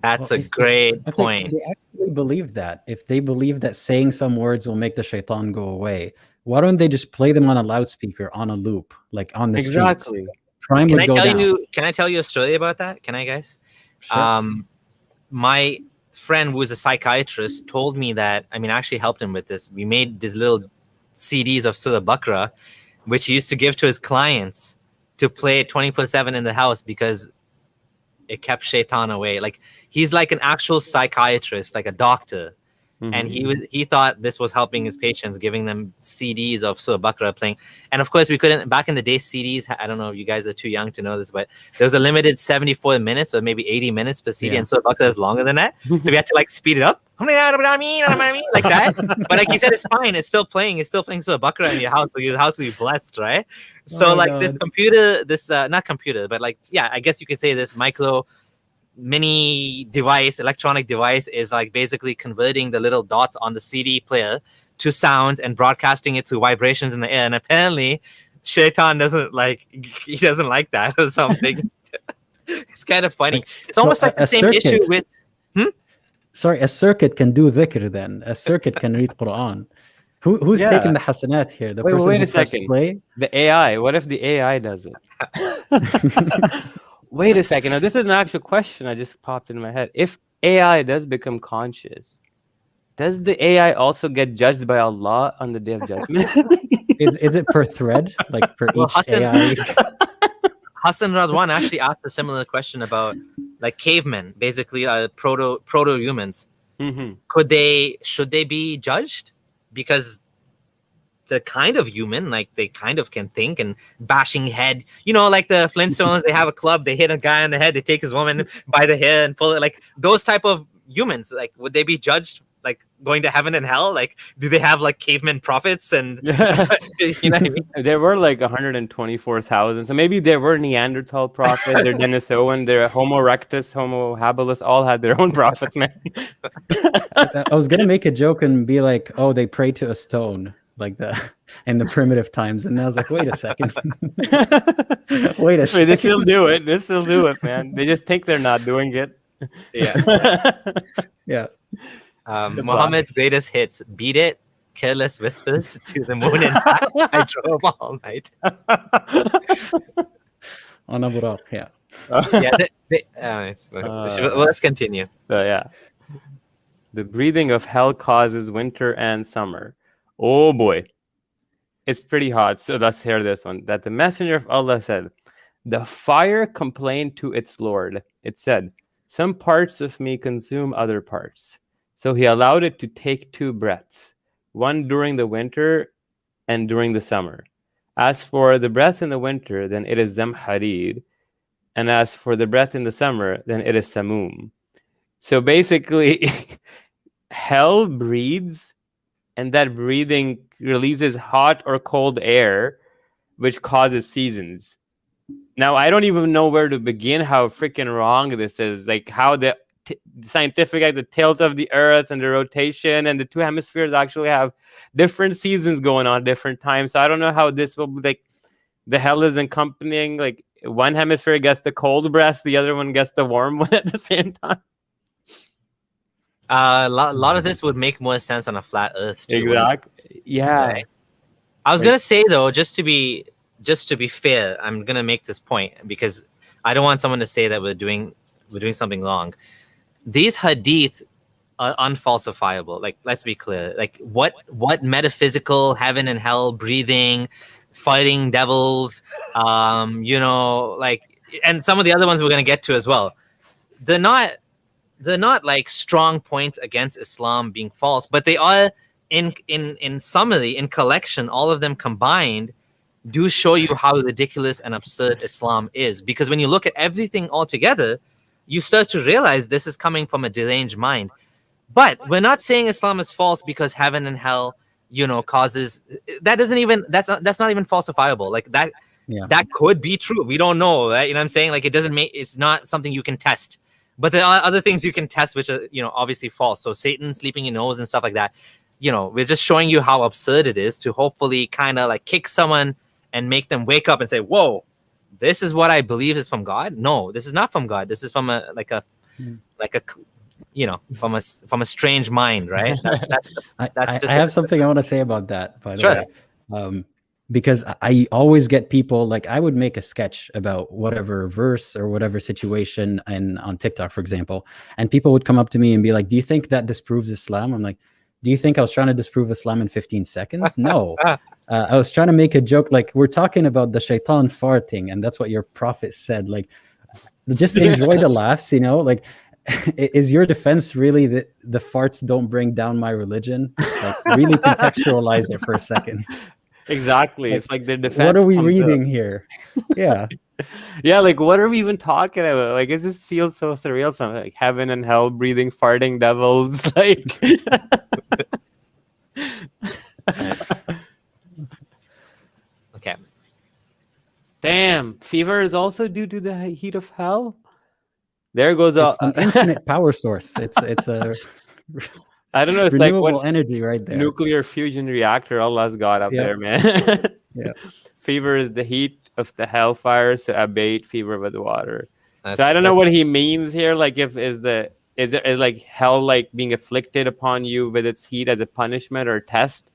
That's a great point. They actually believe that. If they believe that saying some words will make the shaitan go away, why don't they just play them on a loudspeaker on a loop, like on the streets? Crime would go down. Can I tell you a story about that? Can I, guys? Sure. My friend who was a psychiatrist told me that, I actually helped him with this. We made these little CDs of Surah Baqarah, which he used to give to his clients to play 24/7 in the house because it kept shaitan away. Like, he's like an actual psychiatrist, like a doctor. Mm-hmm. And he thought this was helping his patients, giving them CDs of Surah Baqarah playing. And of course, we couldn't, back in the day, CDs, I don't know if you guys are too young to know this, but there was a limited 74 minutes or maybe 80 minutes per CD, and Surah Baqarah is longer than that. So we had to like speed it up, like that. But like he said, it's fine. It's still playing Surah Baqarah in your house. So your house will be blessed, right? So this computer, not computer, but like, yeah, I guess you could say this mini device, electronic device, is like basically converting the little dots on the CD player to sounds and broadcasting it to vibrations in the air. And apparently Shaitan doesn't like that or something. It's kind of funny. Like, It's so almost like the a same issue circuit- with. Sorry, a circuit can do dhikr then. A circuit can read Quran. Who's Yeah. taking the hasanat here? The Wait, person wait who a pressed second. play? The AI. What if the AI does it? Wait a second. Now, this is an actual question I just popped in my head. If AI does become conscious, does the AI also get judged by Allah on the Day of Judgment? Is it per thread? Like per Well, each Hassan- AI? Hassan Radwan actually asked a similar question about like cavemen, basically proto humans. Mm-hmm. Should they be judged because they're kind of human, like they kind of can think and bashing head, like the Flintstones, they have a club, they hit a guy on the head, they take his woman by the hair and pull it, like those type of humans, like would they be judged like going to heaven and hell? Like do they have like caveman prophets and you know what I mean? There were like 124,000. So maybe there were Neanderthal prophets, they're Denisovan, they're Homo erectus, Homo habilis, all had their own prophets, man. I was gonna make a joke and be like, "Oh, they pray to a stone." Like in the primitive times, and I was like, wait a second. Wait a second. They still do it. They still do it, man. They just think they're not doing it. Yeah. Yeah. Muhammad's greatest hits: "Beat It," "Careless Whispers," "To the Moon and Back," "I Drove All Night." On a buraq, yeah. Let's continue. So yeah, the breathing of hell causes winter and summer. Oh boy, it's pretty hot. So let's hear this one. That the messenger of Allah said, the fire complained to its Lord. It said, some parts of me consume other parts. So he allowed it to take 2 breaths, one during the winter and during the summer. As for the breath in the winter, then it is zamharid. And as for the breath in the summer, then it is samum. So basically, hell breathes, and that breathing releases hot or cold air, which causes seasons. Now, I don't even know where to begin how freaking wrong this is. Like how the scientific, like the tails of the earth and the rotation and the 2 hemispheres actually have different seasons going on at different times. So I don't know how this will be, like the hell is accompanying, like one hemisphere gets the cold breath, the other one gets the warm one at the same time. A lot of this would make more sense on a flat Earth too. Exactly. Yeah. Right? I was gonna say though, just to be fair, I'm gonna make this point because I don't want someone to say that we're doing something wrong. These hadith are unfalsifiable. Like, let's be clear. Like, what metaphysical heaven and hell, breathing, fighting devils, like, and some of the other ones we're gonna get to as well. They're not like strong points against Islam being false, but they are in summary, in collection, all of them combined do show you how ridiculous and absurd Islam is. Because when you look at everything all together, you start to realize this is coming from a deranged mind. But we're not saying Islam is false because heaven and hell, causes that doesn't even that's not even falsifiable. Like that, that could be true. We don't know, right? You know what I'm saying? Like it's not something you can test. But there are other things you can test, which are, obviously false. So Satan sleeping in your nose and stuff like that. We're just showing you how absurd it is to hopefully kind of like kick someone and make them wake up and say, whoa, this is what I believe is from God. No, this is not from God. This is from a strange mind, right? I have something I want to say about that, by the way. Because I always get people, like I would make a sketch about whatever verse or whatever situation on TikTok, for example, and people would come up to me and be like, do you think that disproves Islam? I'm like, do you think I was trying to disprove Islam in 15 seconds? No. I was trying to make a joke. Like, we're talking about the shaitan farting, and that's what your prophet said. Like, just enjoy the laughs, like, is your defense really that the farts don't bring down my religion? Like, really contextualize it for a second. Exactly. Like, it's like their defense. What are we reading here? Yeah. Yeah, like what are we even talking about? Like, it just feels so surreal. Something like heaven and hell, breathing, farting devils. Like, okay. Damn, fever is also due to the heat of hell. There goes an infinite power source. It's a I don't know. It's renewable like what energy right there. Nuclear fusion reactor Allah's got up there, man. Yeah. Fever is the heat of the hellfire, so abate fever with water. So I don't know what he means here. Like, is like hell like being afflicted upon you with its heat as a punishment or test?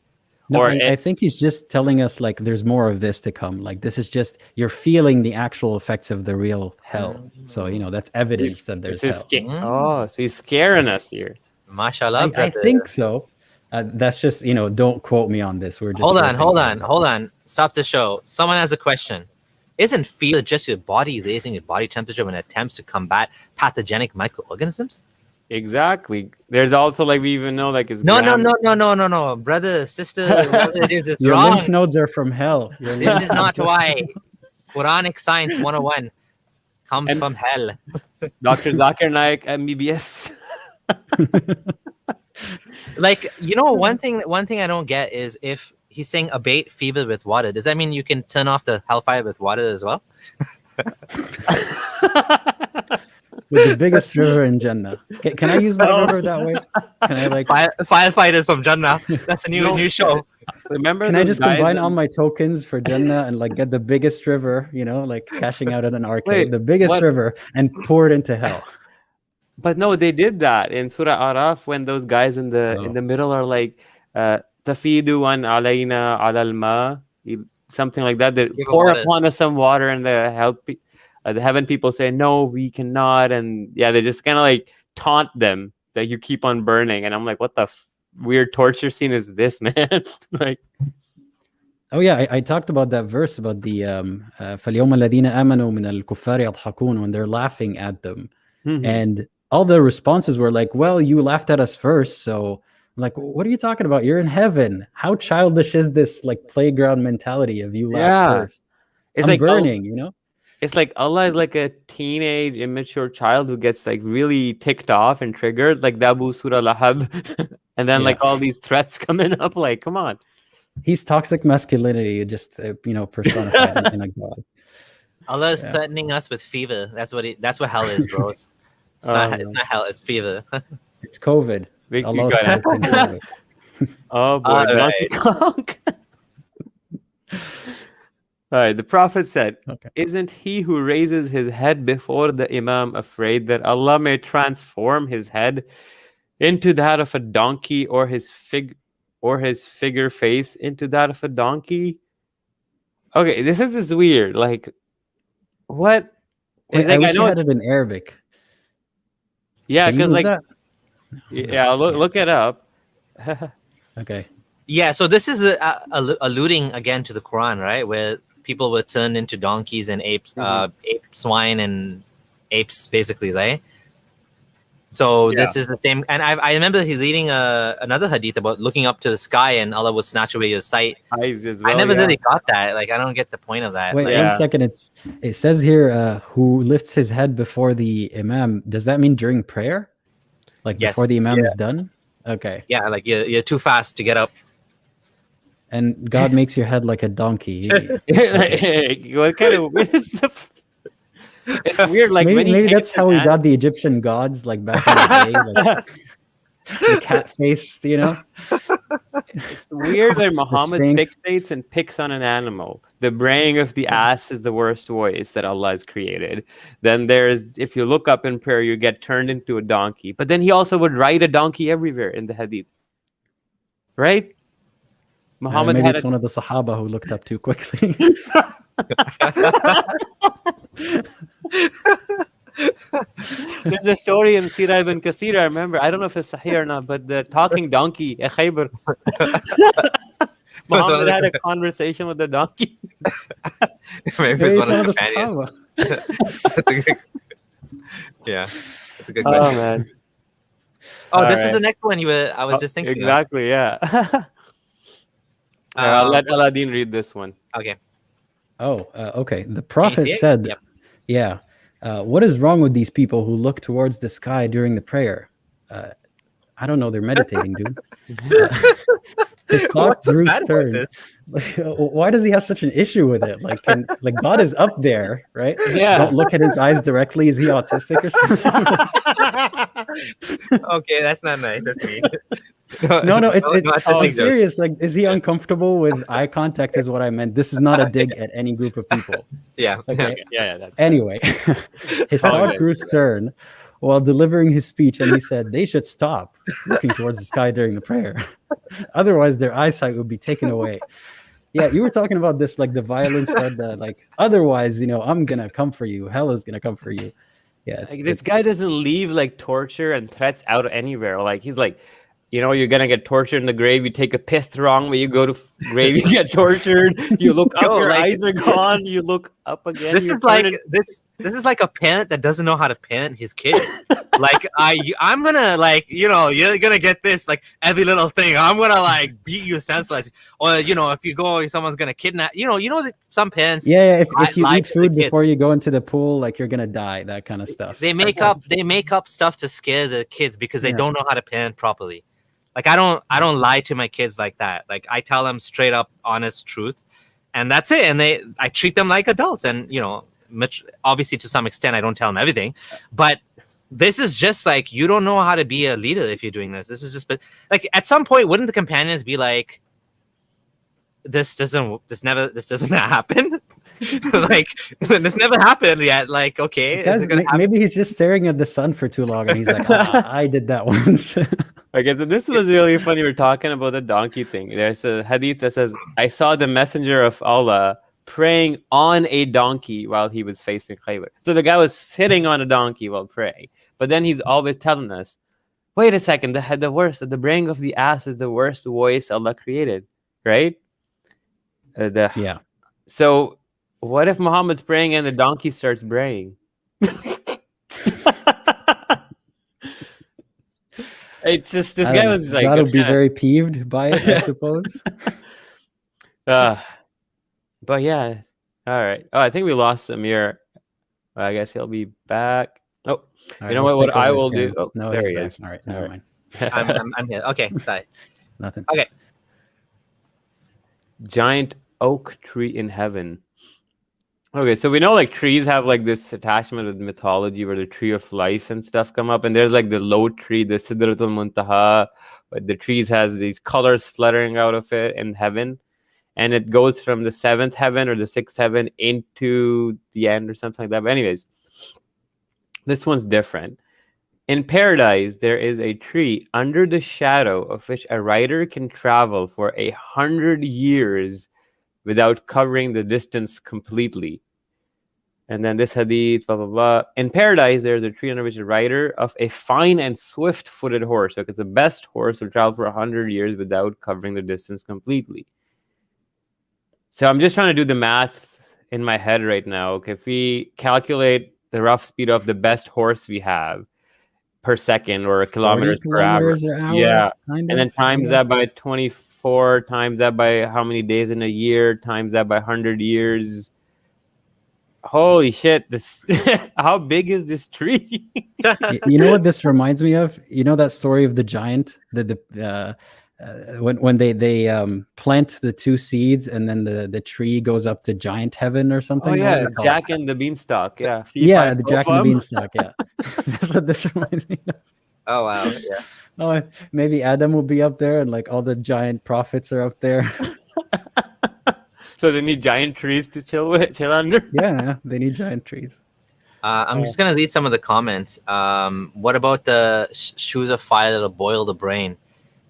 No, I think he's just telling us like there's more of this to come. Like this is just you're feeling the actual effects of the real hell. So that's evidence that there's hell. Oh, so he's scaring us here. Mashallah, I think so. That's just don't quote me on this. We're just hold on. Stop the show. Someone has a question. Isn't fever just your body raising your body temperature when it attempts to combat pathogenic microorganisms? Exactly. There's also like we even know like it's no, brother, sister, whatever it is, it's your wrong. lymph nodes are from hell. This is not why. Quranic Science 101 comes from hell. Dr. Zakir Naik, MBBS. Like one thing I don't get is if he's saying abate fever with water, does that mean you can turn off the hellfire with water as well? With the biggest river in Jannah. Can I use my river that way? Can I like firefighters from Jannah? That's a new show. Remember? Can I just combine all my tokens for Jannah and like get the biggest river? like cashing out at an arcade, the biggest river, and pour it into hell. But no, they did that in Surah Araf when those guys in the middle are like tafidu an alayna alal ma, something like that. They pour upon us some water, and the heaven people say no, we cannot, and they just kind of like taunt them that you keep on burning. And I'm like, what the weird torture scene is this, man? Like, oh yeah, I talked about that verse about the فَالْيَوْمَ الَّذِينَ آمَنُوا مِنَ الْكُفَّارِ يَضْحَكُونَ when they're laughing at them, and all the responses were like, well, you laughed at us first, so I'm like, what are you talking about? You're in heaven. How childish is this like playground mentality of you laugh first? It's I'm like burning, It's like Allah is like a teenage, immature child who gets like really ticked off and triggered, like Dabu Surah Lahab, and then like all these threats coming up. Like, come on. He's toxic masculinity, just personified in a god. Allah is threatening us with fever. That's what hell is, bros. It's not hell. It's fever. It's COVID. COVID. Oh boy, Donkey Kong. All right, the Prophet said, Isn't he who raises his head before the Imam afraid that Allah may transform his head into that of a donkey, or his figure face into that of a donkey? Okay, this is weird. Like, what? Wait, I wish you had it in Arabic. Yeah, because like, look it up. Okay. Yeah, so this is alluding again to the Quran, right? Where people were turned into donkeys and apes, swine and apes, basically, right? So this is the same. And I remember he's reading another hadith about looking up to the sky and Allah will snatch away your sight. Eyes as well, I never really got that. Like, I don't get the point of that. Wait, 1 second. It says here, who lifts his head before the Imam. Does that mean during prayer? Like before the Imam is done? Okay. Yeah, like you're too fast to get up. And God makes your head like a donkey. What kind of it's weird. Like maybe that's how we got the Egyptian gods, like back in the day, like the cat face. It's weird that Muhammad fixates and picks on an animal. The braying of the ass is the worst voice that Allah has created. Then if you look up in prayer, you get turned into a donkey. But then he also would ride a donkey everywhere in the hadith, right? Muhammad maybe it's one of the Sahaba who looked up too quickly. There's a story in Sirah ibn Kathir, I remember. I don't know if it's Sahih or not, but the talking donkey, Khaybar. Muhammad had a conversation with the donkey. Maybe it's one of the companions. Yeah, that's a good question. Oh, man. This is the next one I was just thinking. Exactly, yeah. I'll let Aladdin read this one. Okay. Okay. The Prophet said, what is wrong with these people who look towards the sky during the prayer? I don't know. They're meditating, dude. His thought grew stern. Why does he have such an issue with it? Like God is up there, right? Yeah. Don't look at his eyes directly. Is he autistic or something? Okay, that's not nice. That's mean. No, it's autistic jokes. serious. Like, is he uncomfortable with eye contact? Is what I meant. This is not a dig at any group of people. Yeah. Okay. Yeah, that's Anyway, his talk Okay. grew stern while delivering his speech, and he said they should stop looking towards the sky during the prayer. Otherwise, their eyesight would be taken away. Yeah, you were talking about this, like the violence, but like otherwise, I'm gonna come for you. Hell is gonna come for you. Yeah, Like, this guy doesn't leave like torture and threats out anywhere. Like, he's like, you're gonna get tortured in the grave. You take a piss the wrong way, you go to grave, you get tortured. You look up, your eyes are gone. You look up again. This is like this is like a parent that doesn't know how to parent his kids. Like I'm gonna you're gonna get this like every little thing. I'm gonna like beat you senseless, or if you go, someone's gonna kidnap. That some parents. Yeah. If you lie eat to the food kids. before you go into the pool, like you're gonna die. That kind of stuff. They make up stuff to scare the kids because they don't know how to parent properly. Like I don't lie to my kids like that. Like I tell them straight up, honest truth, and that's it. And I treat them like adults. And obviously to some extent, I don't tell them everything, but this is just like, you don't know how to be a leader if you're doing this. This is just, like, at some point, wouldn't the companions be like, this doesn't happen? Like, this never happened yet. Like, okay, maybe he's just staring at the sun for too long, and he's like, I did that once. Okay, so this was really funny. We're talking about the donkey thing. There's a hadith that says, I saw the messenger of Allah praying on a donkey while he was facing Khaybar. So the guy was sitting on a donkey while praying. But then he's always telling us, wait a second, the braying of the ass is the worst voice Allah created, right? Yeah. So what if Muhammad's praying and the donkey starts braying? It's just, this guy was like, gotta be very peeved by it, I suppose. But yeah, all right. Oh, I think we lost Amir. I guess he'll be back. Oh, All you know what I will do? Oh, no, there he's he back. is. All right, never mind. I'm here. Okay, sorry. Nothing. Okay. Giant oak tree in heaven. Okay, so we know like trees have like this attachment with mythology where the tree of life and stuff come up, and there's like the low tree, the Sidratul Muntaha, but the trees has these colors fluttering out of it in heaven, and it goes from the 7th heaven or the 6th heaven into the end or something like that. But anyways, this one's different. In paradise, there is a tree under the shadow of which a rider can travel for 100 years without covering the distance completely. And then this hadith, blah, blah, blah. In paradise, there's a tree under which a rider of a fine and swift-footed horse, so it's the best horse, will travel for 100 years without covering the distance completely. So I'm just trying to do the math in my head right now. Okay, if we calculate the rough speed of the best horse we have per second or kilometers per hour. Yeah, and then times that by 24, times that by how many days in a year, times that by 100 years. Holy shit, this how big is this tree? You know what this reminds me of? You know that story of the giant, when they plant the 2 seeds and then the tree goes up to giant heaven or something. Oh yeah, Jack and the Beanstalk. Yeah, yeah, the Jack and the Beanstalk. Yeah, that's what this reminds me of. Oh wow, yeah. Oh, maybe Adam will be up there, and like all the giant prophets are up there. So they need giant trees to chill under. Yeah, they need giant trees. I'm just gonna read some of the comments. What about the shoes of fire that'll boil the brain?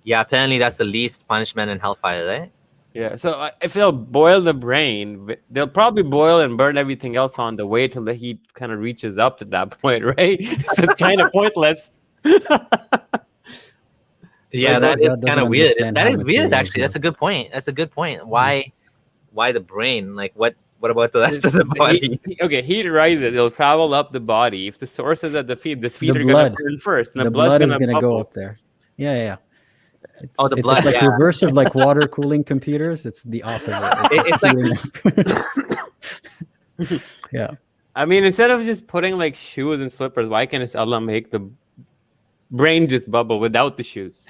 Yeah, apparently that's the least punishment in hellfire, right? Yeah, so if they'll boil the brain, they'll probably boil and burn everything else on the way till the heat kind of reaches up to that point, right? So it's kind of pointless. Yeah, that is kind of weird. That is weird, actually. That's a good point. Why the brain? Like, what about the rest of the body? Heat rises. It'll travel up the body. If the source is at the feet, the feet are going to burn first. And the blood is going to go up there. Yeah. The blood. It's like reverse of like water cooling computers. It's the opposite. It's like yeah. I mean, instead of just putting like shoes and slippers, why can't Allah make the brain just bubble without the shoes?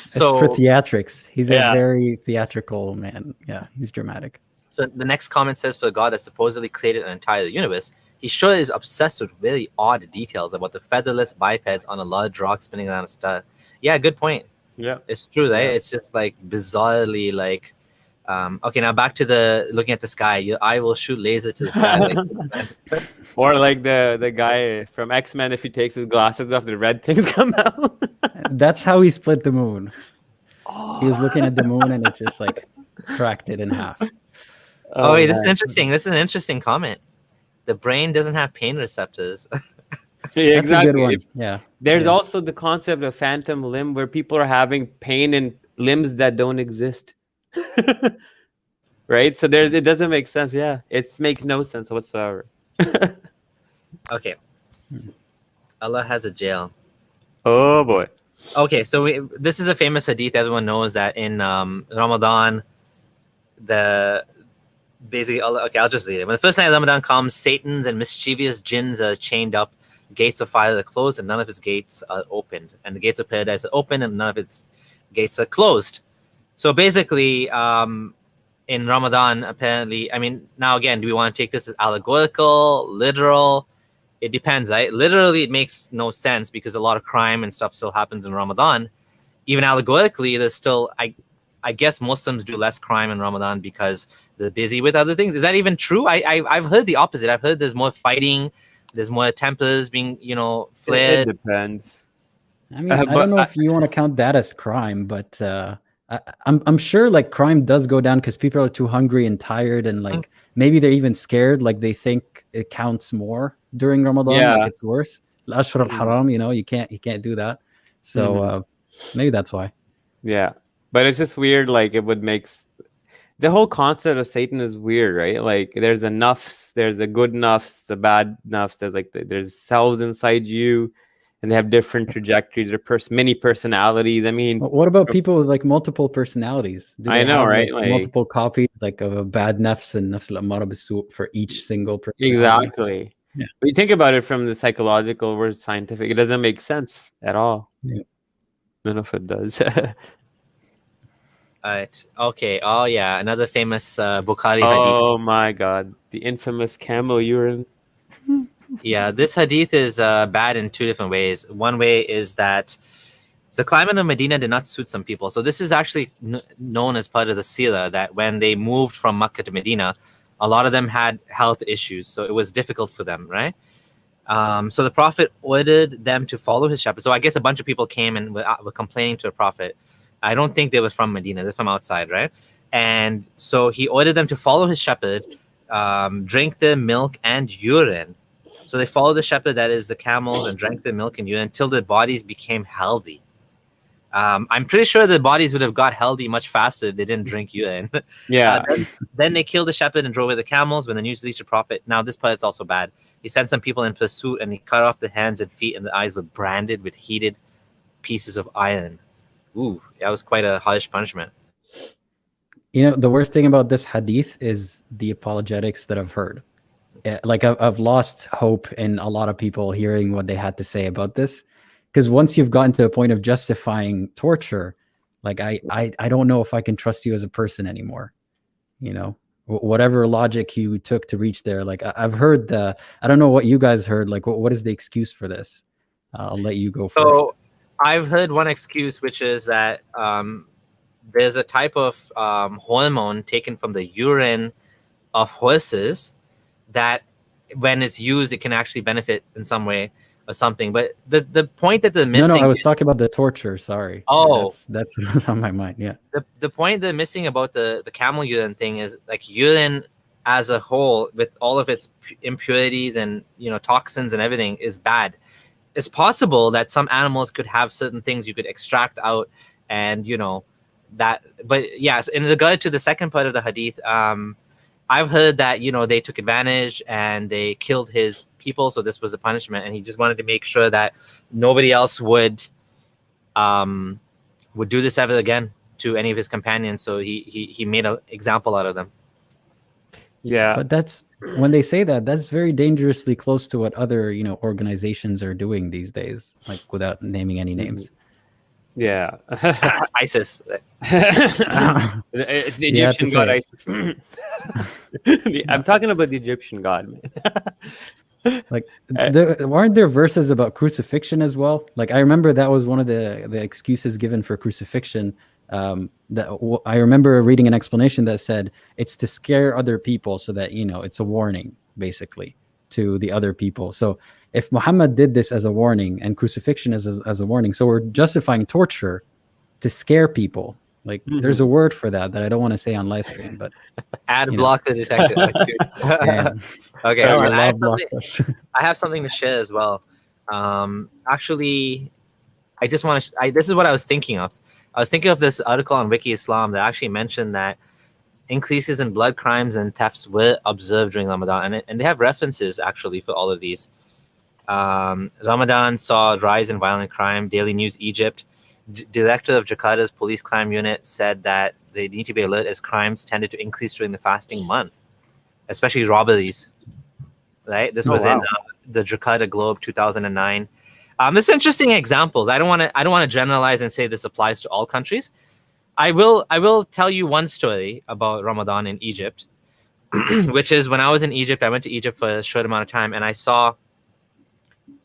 So for theatrics, he's a very theatrical man. Yeah, he's dramatic. So the next comment says, for the God that supposedly created an entire universe, he sure is obsessed with very odd details about the featherless bipeds on a large rock spinning around a star. Yeah, good point. Yeah. It's true, right? Yeah. It's just like bizarrely like. Okay, now back to the looking at the sky. Your eye will shoot laser to the sky. Like, Or like the guy from X-Men, if he takes his glasses off, the red things come out. That's how he split the moon. He was looking at the moon and it just like cracked it in half. oh, wait, this is man. interesting. This is an interesting comment. The brain doesn't have pain receptors. Yeah, That's exactly. a good one. If- Yeah. There's Yeah. also the concept of phantom limb where people are having pain in limbs that don't exist. Right? So it doesn't make sense. Yeah. It's make no sense whatsoever. Okay. Allah has a jail. Oh boy. Okay, so this is a famous hadith. Everyone knows that in Ramadan, basically, okay, I'll just read it. When the first night of Ramadan comes, Satan's and mischievous jinns are chained up. Gates of fire are closed, and none of its gates are opened. And the gates of paradise are open, and none of its gates are closed. So basically, in Ramadan, apparently, I mean, now again, do we want to take this as allegorical, literal? It depends, right? Literally, it makes no sense because a lot of crime and stuff still happens in Ramadan. Even allegorically, there's still, I guess Muslims do less crime in Ramadan because they're busy with other things. Is that even true? I've heard the opposite. I've heard there's more fighting, there's more tempers being, It flared. depends. I mean, I don't know if you want to count that as crime, but I'm sure like crime does go down because people are too hungry and tired, and like maybe they're even scared. Like they think it counts more during Ramadan. Yeah. Like it's worse. Al-Ashhur al-Haram, you can't do that. So maybe that's why. Yeah. But it's just weird. Like it would make the whole concept of Satan is weird, right? Like there's a nafs, there's a good nafs, the bad nafs. There's like there's cells inside you, and they have different trajectories or many personalities. I mean, What about people with like multiple personalities? Do I they know, have, right? like, Like- multiple copies like of a bad nafs and nafs al-ammara bis-su for each single personality? exactly. Yeah. When you think about it from the psychological or scientific, it doesn't make sense at all. Yeah. None of it does. Right. Okay. Oh yeah, another famous Bukhari hadith. Oh my God, the infamous camel urine. Yeah, this hadith is bad in two different ways. One way is that the climate of Medina did not suit some people. So this is actually known as part of the seerah, that when they moved from Makkah to Medina, a lot of them had health issues. So it was difficult for them, right? So the Prophet ordered them to follow his shepherd. So I guess a bunch of people came and were complaining to the Prophet. I don't think they were from Medina. They're from outside, right? And so he ordered them to follow his shepherd, drink the milk and urine. So they followed the shepherd, that is the camels, and drank the milk and urine until their bodies became healthy. I'm pretty sure the bodies would have got healthy much faster if they didn't drink urine. Yeah. Then they killed the shepherd and drove away the camels. When the news reached the Prophet, now this part is also bad. He sent some people in pursuit, and he cut off the hands and feet, and the eyes were branded with heated pieces of iron. Ooh, that was quite a harsh punishment. The worst thing about this hadith is the apologetics that I've heard. Like I've lost hope in a lot of people hearing what they had to say about this, because once you've gotten to a point of justifying torture, like I don't know if I can trust you as a person anymore. Whatever logic you took to reach there. Like I've heard I don't know what you guys heard. Like what is the excuse for this? I'll let you go first. So I've heard one excuse, which is that there's a type of hormone taken from the urine of horses that when it's used, it can actually benefit in some way or something. But the point that they're missing... No, I was talking about the torture, sorry. Oh. That's what was on my mind, yeah. The point they're missing about the camel urine thing is like urine as a whole, with all of its impurities and toxins and everything, is bad. It's possible that some animals could have certain things you could extract out, and that. But yes, in regard to the second part of the hadith, I've heard that they took advantage and they killed his people, so this was a punishment, and he just wanted to make sure that nobody else would do this ever again to any of his companions. So he made an example out of them. Yeah. But that's when they say that's very dangerously close to what other organizations are doing these days, like without naming any names. Yeah. ISIS. The Egyptian god ISIS. I'm talking about the Egyptian god, man. Like, weren't there verses about crucifixion as well? Like, I remember that was one of the excuses given for crucifixion. I remember reading an explanation that said it's to scare other people, so that it's a warning basically to the other people. So if Muhammad did this as a warning and crucifixion as a warning, so we're justifying torture to scare people. Like, there's a word for that I don't want to say on live stream, but Ad blocker detected. damn. Okay, Yeah, and I I have something to share as well. Actually, I just want to. This is what I was thinking of. I was thinking of this article on Wiki Islam that actually mentioned that increases in blood crimes and thefts were observed during Ramadan, and they have references actually for all of these. Ramadan saw a rise in violent crime. Daily News Egypt, director of Jakarta's police crime unit, said that they need to be alert as crimes tended to increase during the fasting month, especially robberies. Right, this was in the Jakarta Globe 2009. There's interesting examples. I don't want to generalize and say this applies to all countries. I will tell you one story about Ramadan in Egypt, which is when I was in Egypt. I went to Egypt for a short amount of time, and I saw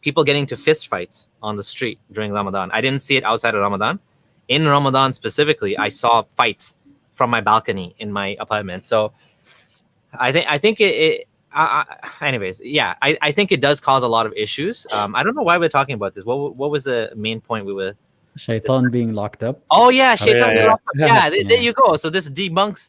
people getting to fist fights on the street during Ramadan. I didn't see it outside of Ramadan. In Ramadan specifically, I saw fights from my balcony in my apartment. So I think it anyways, yeah, I think it does cause a lot of issues. I don't know why we're talking about this. What was the main point we were? Shaitan being locked up. Oh yeah, Shaitan being locked up. Yeah, Yeah. there you go. So this debunks,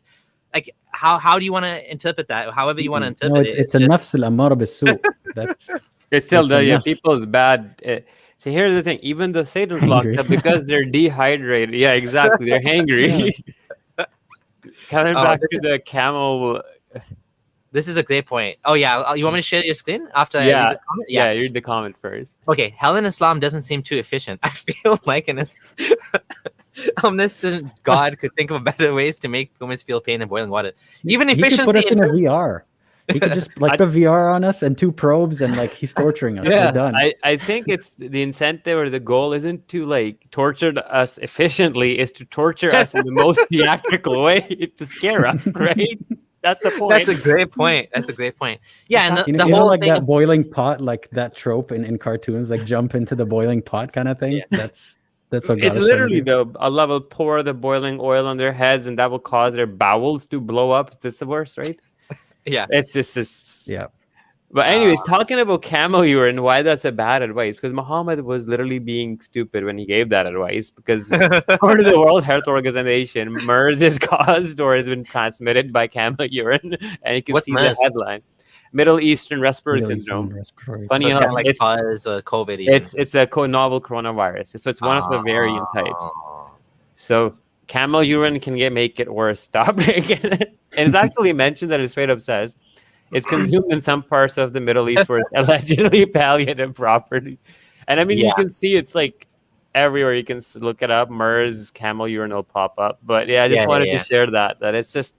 like, how do you want to interpret that? However you want to interpret it. It's a nafs al-ammara bis-su'. That's It's still It's a the nafs. people's bad. So here's the thing: even though Satan's locked Hangry. up because they're dehydrated. Yeah, exactly. They're hangry. Coming back to the camel. This is a great point. Oh yeah, you want me to share your screen after I Yeah. read this comment? Yeah, read the comment first. Okay, hell in Islam doesn't seem too efficient. I feel like an omniscient God could think of better ways to make humans feel pain in boiling water. Even he could efficiency. put us in a terms- VR. He could just put VR on us and 2 probes, and like he's torturing us. Yeah, We're done. I think it's the incentive or the goal isn't to like torture us efficiently, is to torture us in the most theatrical way to scare us, right? That's the point. That's a great point. Yeah, and the, You the know whole like thing. that boiling pot, like that trope in cartoons, like jump into the boiling pot kind of thing. Yeah. That's what God It's is literally trying to do. Allah will pour the boiling oil on their heads, and that will cause their bowels to blow up. This is the worst, right? Yeah. It's just Yeah. But anyways, talking about camel urine, why that's a bad advice? Because Muhammad was literally being stupid when he gave that advice. Because according to the World Health Organization, MERS is caused or has been transmitted by camel urine, and you can What's see MERS? the headline: Middle Eastern Respiratory Middle Eastern Syndrome. respiratory So Funny it's enough, kind of like it's- fuzz or COVID. Even. It's a novel coronavirus, so it's one of the variant types. So camel urine can make it worse. Stop drinking it. And it's actually mentioned that it straight up says it's consumed in some parts of the Middle East for its allegedly palliative property. And I mean, you Yeah. can see it's like everywhere. You can look it up. MERS, camel urine will pop up. But yeah, I just wanted to share that it's just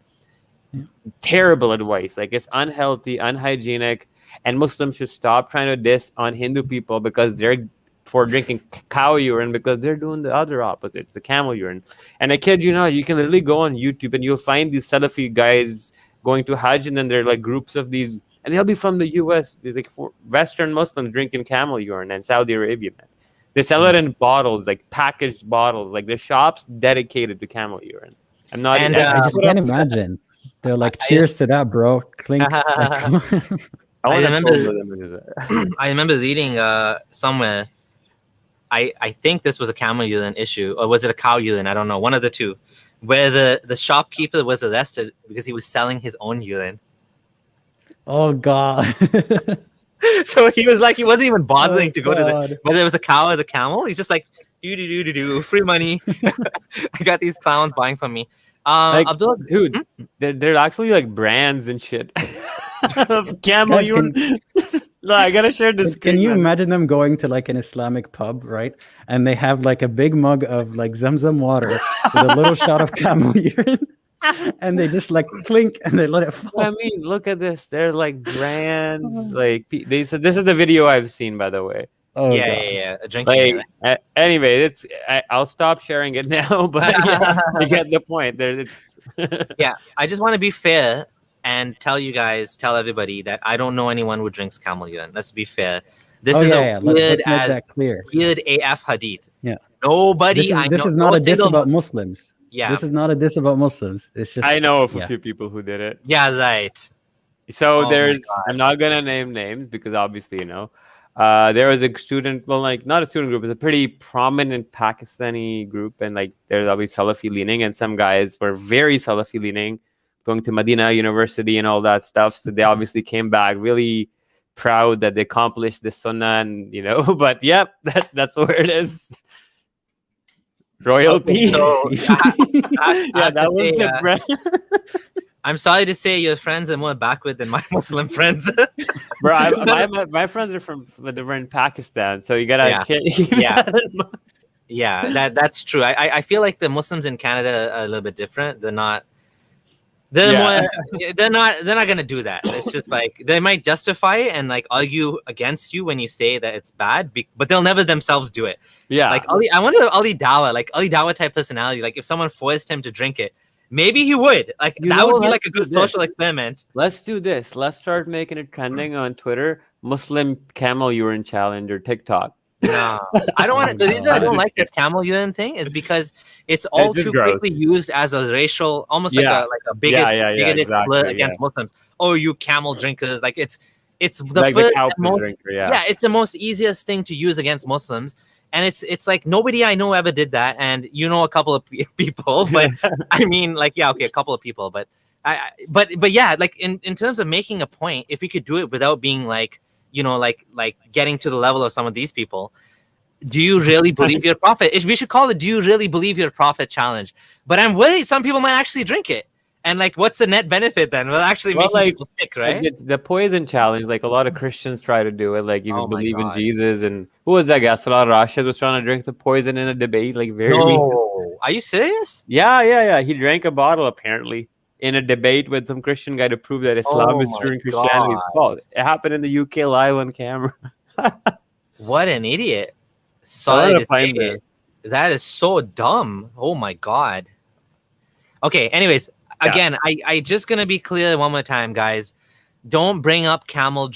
terrible advice. Like, it's unhealthy, unhygienic, and Muslims should stop trying to diss on Hindu people because they're for drinking cow urine, because they're doing the other opposite. It's the camel urine. And I kid you not, you can literally go on YouTube and you'll find these Salafi guys going to Hajj, and then they're like groups of these, and they'll be from the US. They're like for Western Muslims drinking camel urine, and Saudi Arabia, man. They sell it in bottles, like packaged bottles, like the shops dedicated to camel urine. I'm not. And, I just can't imagine. They're like, cheers to that, bro. Clink. Like, I remember reading somewhere. I think this was a camel urine issue, or was it a cow urine? I don't know. One of the two, where the shopkeeper was arrested because he was selling his own urine. oh God. So he was like, he wasn't even bothering Oh, to go to God. whether it was a cow or the camel. He's just like, do free money. I got these clowns buying from me. Like, Abdullah, dude, they're actually like brands and shit. Of camel Guys, urine. No, I gotta share this. Can screen, you man. imagine them going to like an Islamic pub, right? And they have like a big mug of like Zamzam water with a little shot of camel urine, and they just like clink and they let it fall. I mean, look at this. They're like brands. Like they said, this is the video I've seen, by the way. Oh, God. yeah, drinking. Like, anyway, I'll stop sharing it now. But yeah, you get the point. There, it's Yeah, I just want to be fair. and tell everybody that I don't know anyone who drinks camel urine. Let's be fair. This is a weird let's make that clear. Weird AF hadith. Yeah. Nobody. This is not a diss about Muslims. Yeah. This is not a diss about Muslims. It's just I know of a few people who did it. Yeah, right. So I'm not gonna name names because obviously, you know, there was a student, well, like not a student group, it's a pretty prominent Pakistani group, and like they're obviously Salafi leaning, and some guys were very Salafi leaning, going to Medina University and all that stuff. So they obviously came back really proud that they accomplished the sunnah, and you know, but yep, that's where it is. Royalty. So, that was the I'm sorry to say your friends are more backward than my Muslim friends. Bro, my friends are they're in Pakistan, so you gotta that's true. I feel like the Muslims in Canada are a little bit different. They're not gonna do that. It's just like they might justify it and like argue against you when you say that it's bad, but they'll never themselves do it. Yeah, like I wonder if Ali Dawah type personality, like if someone forced him to drink it, maybe he would. Like that would be like a good social experiment. Let's do this. Let's start making it trending on Twitter. Muslim camel urine challenge or TikTok. No, I don't want to. The reason I don't like this camel urine thing is because it's all too quickly used as a racial, almost like a bigoted slur against Muslims. Oh, you camel drinkers! Like it's the like first the most drinker, it's the most easiest thing to use against Muslims, and it's like nobody I know ever did that, and you know a couple of people, but I mean like a couple of people, but but yeah, like in terms of making a point, if we could do it without being like, you know, like getting to the level of some of these people. Do you really believe your prophet? We should call it, do you really believe your prophet challenge? But I'm worried some people might actually drink it. And like, what's the net benefit then? Well, actually making people sick, right? Like the poison challenge, like a lot of Christians try to do it. Like you believe in Jesus, and who was that guy? Salah Rashid was trying to drink the poison in a debate, like very recent. Are you serious? Yeah. He drank a bottle apparently in a debate with some Christian guy to prove that Islam is true and Christianity is false. It happened in the UK live on camera. What an idiot. Sorry to say, that is so dumb. Oh my God. Okay, anyways, again, I just gonna be clear one more time, guys. Don't bring up camel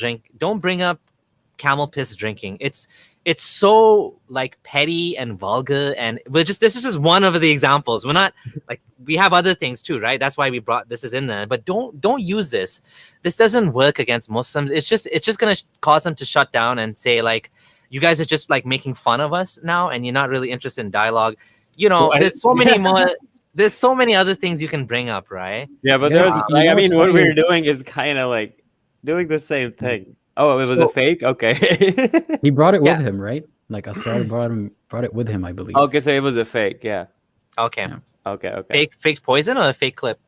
piss drinking. It's so like petty and vulgar, and this is just one of the examples. We're not like, we have other things too, right? That's why we brought this is in there. But don't use this. This doesn't work against Muslims. It's just gonna cause them to shut down and say like, you guys are just like making fun of us now, and you're not really interested in dialogue. You know, there's so many more. There's so many other things you can bring up, right? Yeah, but there's like, I mean, what we're doing is kind of like doing the same thing. Oh, it was a fake? Okay. He brought it with him, right? Like Asrar brought it with him, I believe. Okay, so it was a fake, yeah. Okay. Yeah. Okay. Fake poison or a fake clip?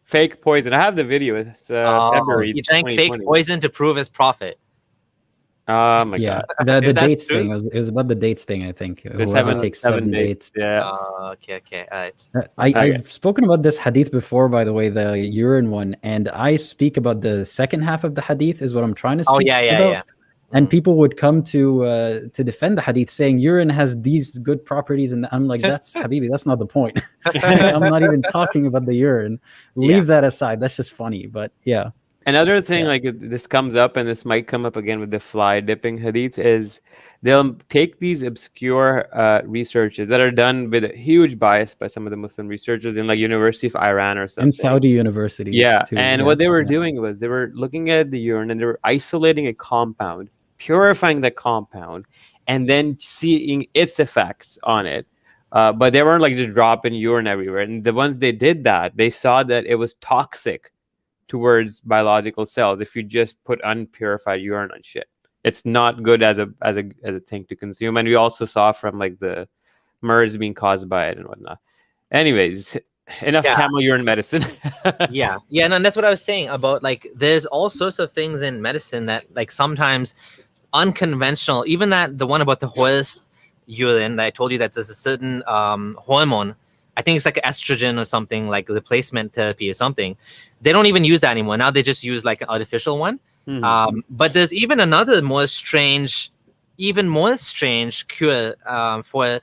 Fake poison. I have the video. It's February. He drank fake poison to prove his prophet. Oh my God. The dates thing. It was about the dates thing, I think. The seven dates. Yeah. Okay. All right. I've spoken about this hadith before, by the way, the urine one, and I speak about the second half of the hadith is what I'm trying to speak about. Yeah. And people would come to defend the hadith, saying urine has these good properties, and I'm like, that's Habibi, that's not the point. I'm not even talking about the urine. Leave that aside. That's just funny, but yeah. Another thing, like this comes up, and this might come up again with the fly dipping hadith, is they'll take these obscure researches that are done with a huge bias by some of the Muslim researchers in like University of Iran or something. In Saudi universities. Yeah. Too. And what they were doing was they were looking at the urine and they were isolating a compound, purifying the compound, and then seeing its effects on it. But they weren't like just dropping urine everywhere. And the ones they did that, they saw that it was toxic towards biological cells if you just put unpurified urine on shit. It's not good as a thing to consume. And we also saw from like the MERS being caused by it and whatnot. Anyways, enough camel urine medicine. And that's what I was saying about like there's all sorts of things in medicine that like sometimes unconventional, even the one about the horse urine that I told you that there's a certain hormone, I think it's like estrogen or something, like replacement therapy or something. They don't even use that anymore. Now they just use like an artificial one. Mm-hmm. But there's even another even more strange cure for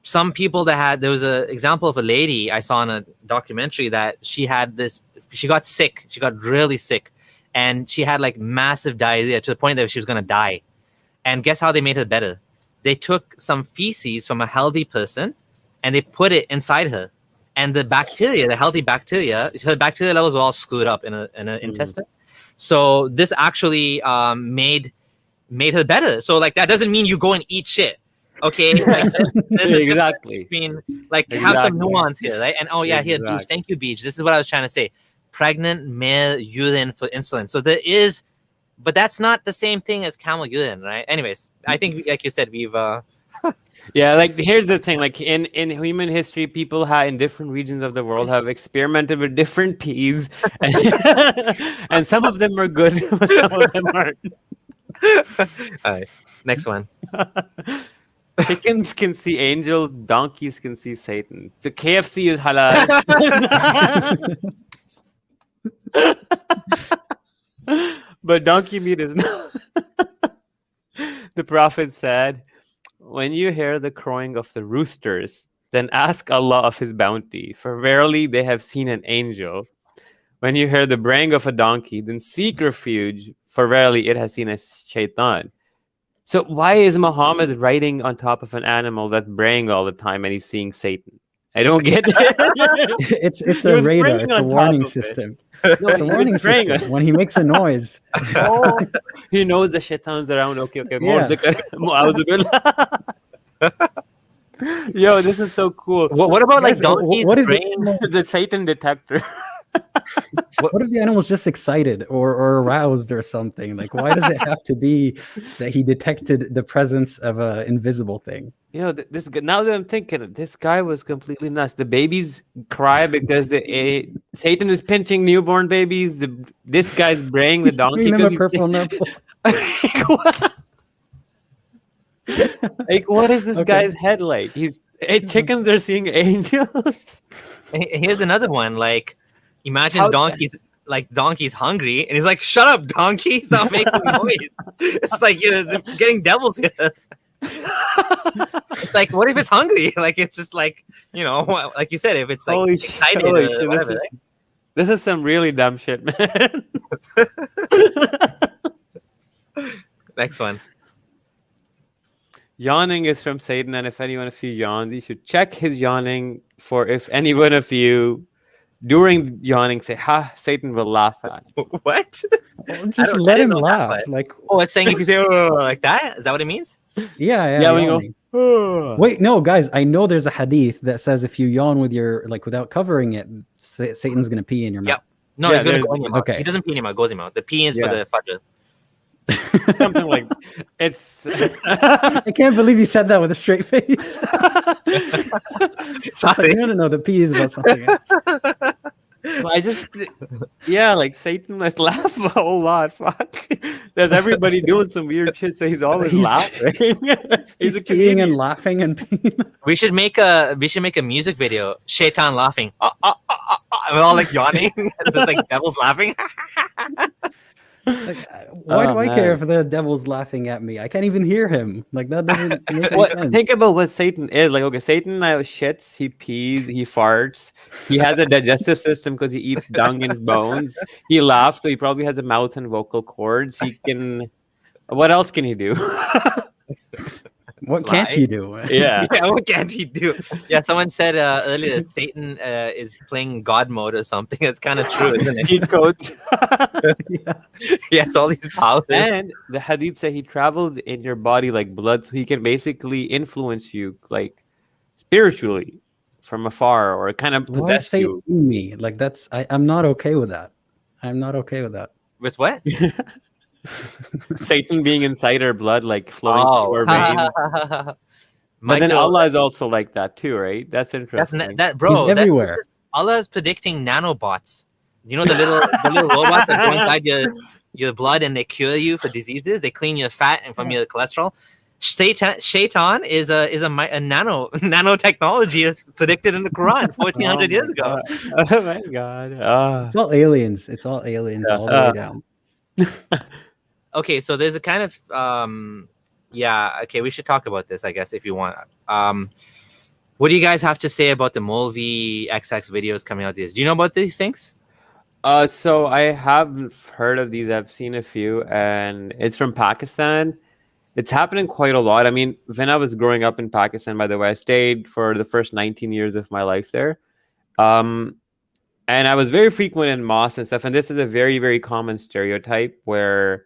some people there was an example of a lady I saw in a documentary that she got sick. She got really sick, and she had like massive diarrhea to the point that she was going to die. And guess how they made her better? They took some feces from a healthy person and they put it inside her. And the healthy bacteria, her bacteria levels were all screwed up in an intestine. So this actually made her better. So like that doesn't mean you go and eat shit. Okay, like, exactly. Have some nuance here, right? And here, Beach. Thank you, Beach. This is what I was trying to say. Pregnant male urine for insulin. So there is, but that's not the same thing as camel urine, right? Anyways, I think, like you said, we've. Yeah, like here's the thing. Like in human history, people in different regions of the world have experimented with different peas, and some of them are good, but some of them aren't. All right, next one. Chickens can see angels, donkeys can see Satan. So KFC is halal. But donkey meat is not. The Prophet said, when you hear the crowing of the roosters, then ask Allah of his bounty, for verily they have seen an angel. When you hear the braying of a donkey, then seek refuge, for verily it has seen a shaitan. So why is Muhammad riding on top of an animal that's braying all the time and he's seeing Satan? I don't get it. It's a radar. It's a warning system. No, it's a warning system. When he makes a noise. Oh, he knows the shaitan's around. Okay. Yeah. Yo, this is so cool. What about like donkeys braying? The Satan detector. What if the animal's just excited or aroused or something? Like, why does it have to be that he detected the presence of an invisible thing? You know, now that I'm thinking, this guy was completely nuts. The babies cry because Satan is pinching newborn babies. This guy's braying the donkey because he's purple nipple. Like, what is this guy's head like? Chickens are seeing angels. Here's another one. Like, imagine donkey's hungry, and he's like, "Shut up, donkey! Stop making noise." It's like you're getting devils here. It's like, what if it's hungry? Like, it's just like, like you said, if it's like excited or whatever. This is some really dumb shit, man. Next one. Yawning is from Satan, and if anyone of you yawns, you should check his yawning. For if any one of you during yawning say, "Ha!" Satan will laugh at you. What? Just let him laugh. Like, it's saying if you say "oh" like that. Is that what it means? Yeah. When you go, wait, no, guys. I know there's a hadith that says if you yawn with without covering it, Satan's gonna pee in your mouth. Yep. No, he's gonna go in your mouth. Okay. He doesn't pee in your mouth. Goes in your mouth. The pee is for the fajr. Something like it's. I can't believe you said that with a straight face. Sorry. No. The P is about something else. I just, like Satan must laugh a whole lot. Fuck, there's everybody doing some weird shit, so he's always laughing. he's peeing and laughing and peeing. We should make a music video. Shaitan laughing. We're all like yawning. And there's like devils laughing. Like, why do I care if the devil's laughing at me? I can't even hear him. Like, that doesn't make any sense. Think about what Satan is. Like, okay, Satan shits, he pees, he farts. He has a digestive system because he eats dung and bones. He laughs, so he probably has a mouth and vocal cords. He can. What else can he do? What can't he do? Yeah, what can't he do? Yeah, someone said earlier Satan is playing God mode or something. That's kind of true, isn't it? Cheat codes. He has all these powers. And the hadith say he travels in your body like blood, so he can basically influence you like spiritually from afar or kind of possess you. Me? Like, I'm not okay with that. I'm not okay with that. With what? Satan being inside our blood, like flowing through our veins. But then Allah is also like that too, right? That's interesting. Bro, he's everywhere. Allah is predicting nanobots. You know the little robots that go inside your blood and they cure you for diseases. They clean your fat and from your cholesterol. Shaitan is a nanotechnology as predicted in the Quran 1400 years ago. Oh my God! It's all aliens. It's all aliens all the way down. Okay, so there's a kind of okay, we should talk about this, I guess, if you want. What do you guys have to say about the Molvi XX videos coming out? Do you know about these things? So I have heard of these. I've seen a few, and it's from Pakistan. It's happening quite a lot. I mean, when I was growing up in Pakistan, by the way, I stayed for the first 19 years of my life there. And I was very frequent in mosques and stuff. And this is a very, very common stereotype where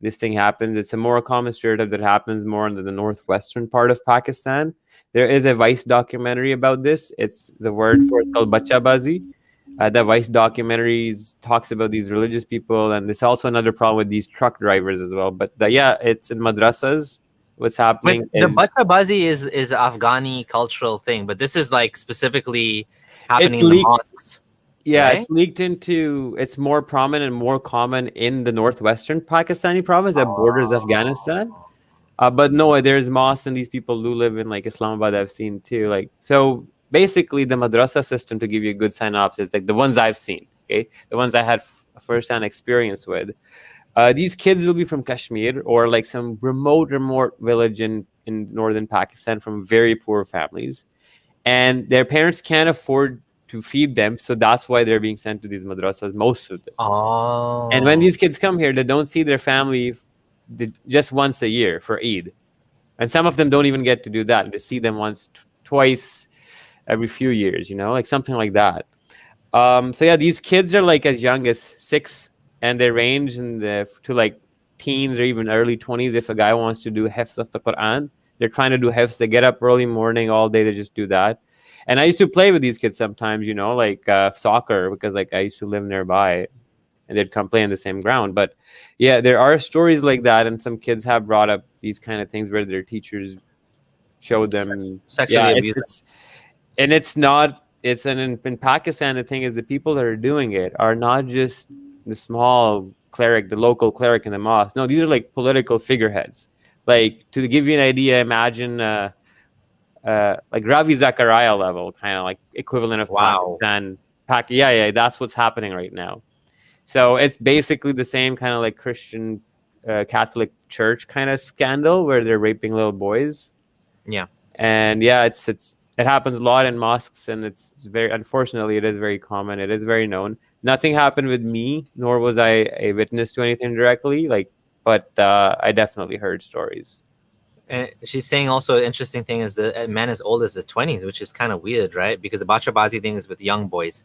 this thing happens. It's a more common stereotype that happens more in the northwestern part of Pakistan. There is a Vice documentary about this. It's the word for it called Bachabazi. The Vice documentaries talks about these religious people, and there's also another problem with these truck drivers as well. But yeah, it's in madrasas. What's happening? The Bachabazi is Afghani cultural thing, but this is like specifically happening in the mosques. Yeah, right? It's leaked into. It's more prominent and more common in the northwestern Pakistani province that borders Afghanistan. But no, there's mosques and these people do live in like Islamabad. I've seen too. Like so. Basically, the madrasa system, to give you a good synopsis, like the ones I've seen, okay, the ones I had first-hand experience with, these kids will be from Kashmir or like some remote village in northern Pakistan from very poor families, and their parents can't afford to feed them, so that's why they're being sent to these madrasas. Most of this. Oh. And when these kids come here, they don't see their family just once a year for Eid, and some of them don't even get to do that. They see them once, twice. Every few years, you know, like something like that. So yeah, these kids are like as young as 6, and they range to like teens or even early 20s. If a guy wants to do hifz of the Quran, they're trying to do hifz. They get up early morning all day. They just do that. And I used to play with these kids sometimes, you know, like soccer, because like I used to live nearby, and they'd come play in the same ground. But yeah, there are stories like that, and some kids have brought up these kind of things where their teachers showed them sexually abused. And it's not, in Pakistan, the thing is the people that are doing it are not just the small cleric, the local cleric in the mosque. No, these are like political figureheads. Like, to give you an idea, imagine like Ravi Zachariah level, kind of like equivalent of Pakistan. Yeah, that's what's happening right now. So it's basically the same kind of like Christian Catholic church kind of scandal where they're raping little boys. Yeah. And yeah, it happens a lot in mosques, and it's very, unfortunately, it is very common. It is very known. Nothing happened with me, nor was I a witness to anything directly. But I definitely heard stories. And she's saying also an interesting thing is the men as old as the 20s, which is kind of weird, right? Because the Bachabazi thing is with young boys,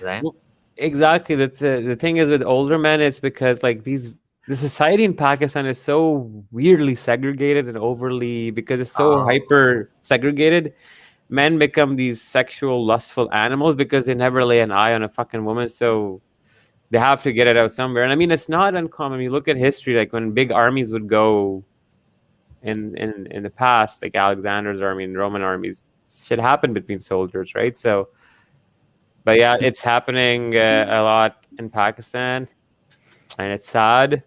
right? Well, exactly. That's the thing is with older men, it's because like the society in Pakistan is so weirdly segregated and overly, because it's so hyper segregated. Men become these sexual, lustful animals because they never lay an eye on a fucking woman. So they have to get it out somewhere. And I mean, it's not uncommon. You look at history, like when big armies would go in the past, like Alexander's army and Roman armies, shit happened between soldiers, right? So, but yeah, it's happening a lot in Pakistan, and it's sad,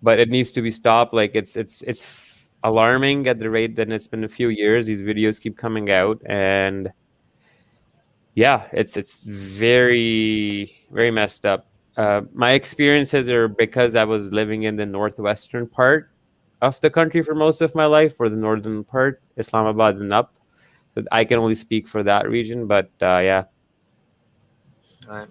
but it needs to be stopped. Like it's alarming at the rate that it's been a few years. These videos keep coming out, and yeah, it's very, very messed up. My experiences are because I was living in the northwestern part of the country for most of my life, or the northern part, Islamabad and up. So I can only speak for that region, but yeah. All right.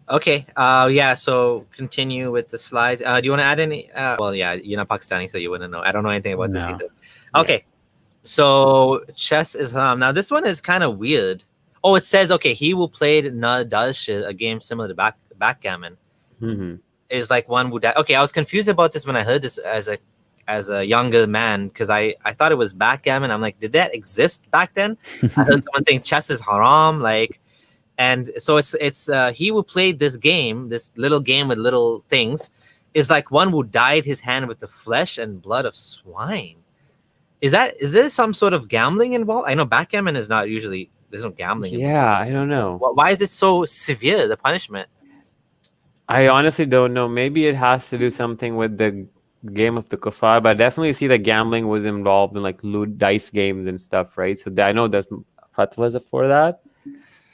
Okay. Yeah. So continue with the slides. Do you want to add any? Well, yeah, you're not Pakistani, so you wouldn't know. I don't know anything about this either. Okay. Yeah. So chess is now this one is kind of weird. Oh, it says he will play a game similar to backgammon. Mm-hmm. Is like one would. Okay, I was confused about this when I heard this as a younger man, because I thought it was backgammon. I'm like, did that exist back then? I heard someone saying chess is haram, like. And so it's he who played this game, this little game with little things, is like one who dyed his hand with the flesh and blood of swine. Is there some sort of gambling involved? I know backgammon is not usually, there's no gambling. Yeah, I don't know. Why is it so severe, the punishment? I honestly don't know. Maybe it has to do something with the game of the kuffar, but I definitely see that gambling was involved in like loot dice games and stuff, right? So I know that fatwas for that.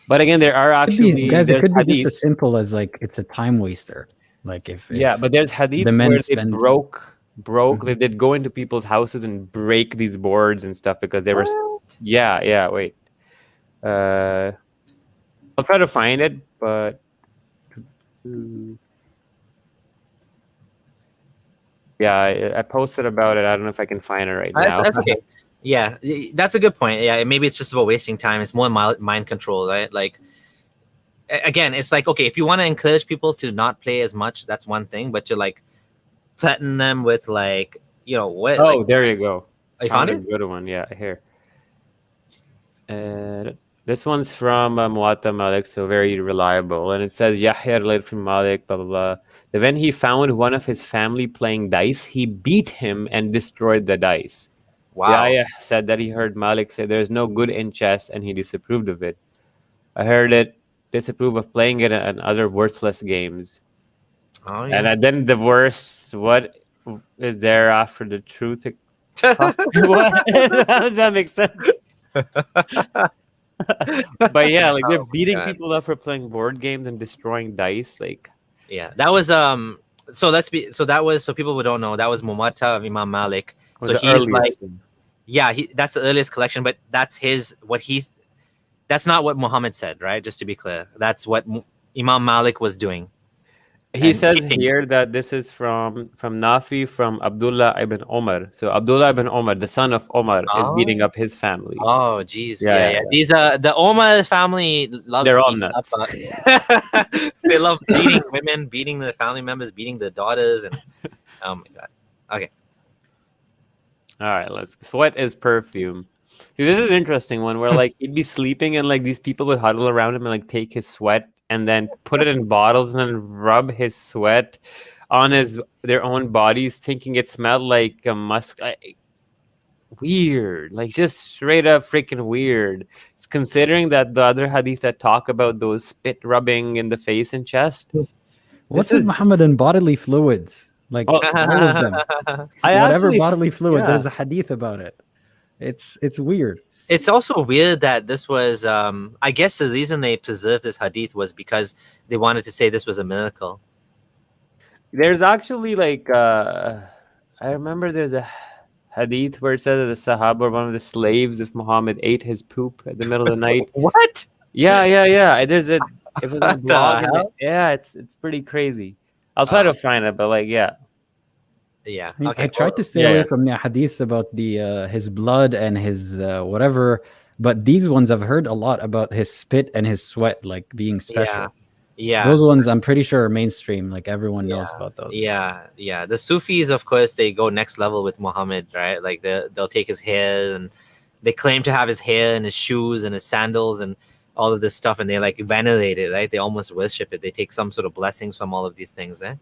But again, there are actually it could be just as simple as like it's a time waster. Like if but there's hadith where they broke. Mm-hmm. They did go into people's houses and break these boards and stuff because they were. Yeah. Wait. I'll try to find it, but yeah, I posted about it. I don't know if I can find it right now. That's okay. Yeah, that's a good point. Yeah, maybe it's just about wasting time. It's more mind control, right? Like, again, it's like, okay, if you want to encourage people to not play as much, that's one thing. But to like threaten them with like, what? Oh, like, there you go. I found a it. good one. Yeah, here. This one's from Muatta Malik, so very reliable. And it says, Yahya related from Malik, blah, blah, blah. That when he found one of his family playing dice, he beat him and destroyed the dice. Wow. Yahya said that he heard Malik say there's no good in chess, and he disapproved of it. I heard it disapprove of playing it and other worthless games. Oh, yeah. And then the worst, what is there after the truth? What? How does that make sense? But yeah, like they're beating people up for playing board games and destroying dice. Like, yeah, that was so people who don't know, that was Muwatta of Imam Malik. So he's like, yeah, that's the earliest collection, but that's that's not what Muhammad said, right? Just to be clear, that's what Imam Malik was doing. He says here that this is from Nafi, from Abdullah ibn Omar. So Abdullah ibn Omar, the son of Omar, is beating up his family. Oh, geez. Yeah. These the Omar family loves. They're all nuts. They love beating women, beating the family members, beating the daughters, and oh my god. Okay. All right, sweat is perfume. See, this is an interesting one where like he'd be sleeping and like these people would huddle around him and like take his sweat and then put it in bottles and then rub his sweat on their own bodies, thinking it smelled like a musk. Weird, like just straight up freaking weird. It's considering that the other hadith that talk about those spit rubbing in the face and chest. What's with Muhammad and bodily fluids? Like all of them. Whatever bodily fluid, there's a hadith about it. It's weird. It's also weird that this was, I guess the reason they preserved this hadith was because they wanted to say this was a miracle. There's actually like, I remember there's a hadith where it says that the Sahaba, one of the slaves of Muhammad, ate his poop at the middle of the night. What? Yeah. There's it was a blog. Yeah, it's pretty crazy. I'll try to find it, but like, yeah. Yeah. I tried to stay away from the hadiths about the his blood and his whatever, but these ones I've heard a lot about his spit and his sweat like being special. Yeah. Those ones I'm pretty sure are mainstream, like everyone knows about those. Yeah. The Sufis, of course, they go next level with Muhammad, right? Like they'll take his hair and they claim to have his hair and his shoes and his sandals and all of this stuff, and they like venerate it, right? They almost worship it. They take some sort of blessings from all of these things, eh?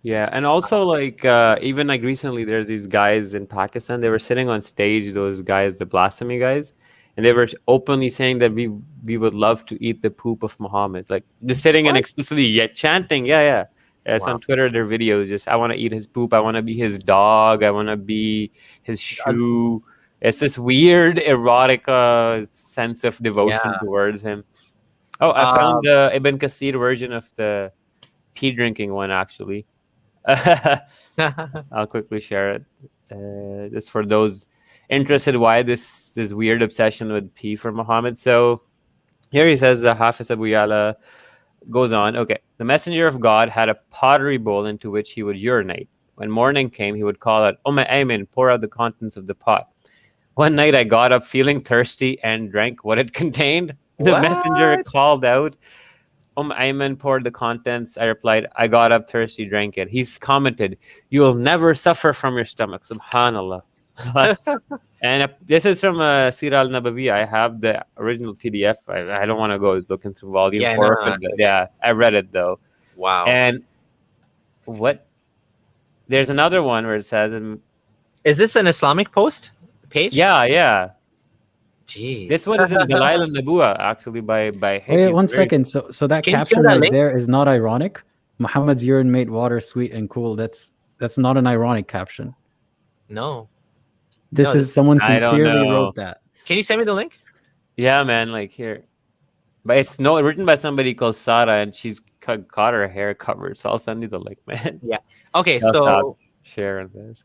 Yeah, and also like even like recently there's these guys in Pakistan, they were sitting on stage, those guys, the blasphemy guys, and they were openly saying that we would love to eat the poop of Muhammad, like just sitting and explicitly chanting. It's on Twitter, their videos, just I want to eat his poop, I want to be his dog, I want to be his shoe. It's this weird erotic sense of devotion towards him. I found the Ibn Kathir version of the pee drinking one actually. I'll quickly share it just for those interested why this weird obsession with pee for Muhammad. So here he says, Hafiz Abu Yala goes on, okay, the messenger of God had a pottery bowl into which he would urinate. When morning came, he would call out, Ayman, pour out the contents of the pot. One night I got up feeling thirsty and drank what it contained. The messenger called out, Ayman poured the contents. I replied, I got up thirsty, drank it. He's commented, you will never suffer from your stomach. Subhanallah. And this is from Sirah al-Nabawi. I have the original PDF. I don't want to go looking through volume 4 of it. Yeah, I read it though. Wow. And there's another one where it says, is this an Islamic post page? Yeah. Jeez. This one is in Dalail al-Nabuwa, actually, by Wait, one second. So that caption right there is not ironic. Muhammad's urine made water sweet and cool. That's not an ironic caption. No. This is someone sincerely wrote that. Can you send me the link? Yeah, man. Like here, but it's written by somebody called Sarah, and she's got her hair covered. So I'll send you the link, man. Yeah. Okay. So share this.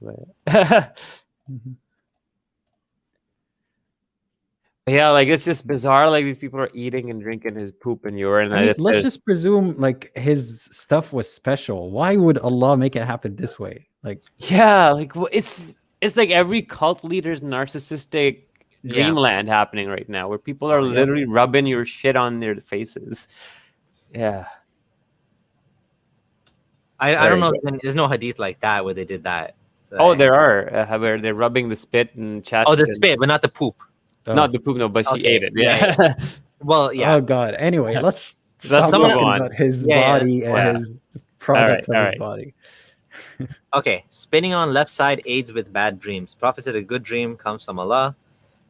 Yeah, like it's just bizarre. Like these people are eating and drinking his poop and urine. I mean, let's just presume like his stuff was special. Why would Allah make it happen this way? Like, yeah, like it's like every cult leader's narcissistic dreamland happening right now, where people are literally rubbing your shit on their faces. Yeah. I don't know. There's no hadith like that where they did that. Oh, there are where they're rubbing the spit and chest. Oh, the spit, but not the poop. Not the poop, no, but she ate it. Yeah. Well, yeah. Oh God. Anyway, let's stop move talking on. about his body and his product of his body. Okay, spinning on left side aids with bad dreams. Prophet said a good dream comes from Allah.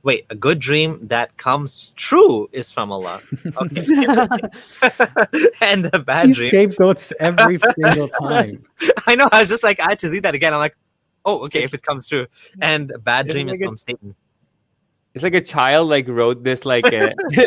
Wait, a good dream that comes true is from Allah. Okay. And the bad dream. Scapegoats every single time. I know. I was just like, I had to read that again. I'm like, oh, okay, if it comes true. And a bad dream is from Satan. It's like a child like wrote this like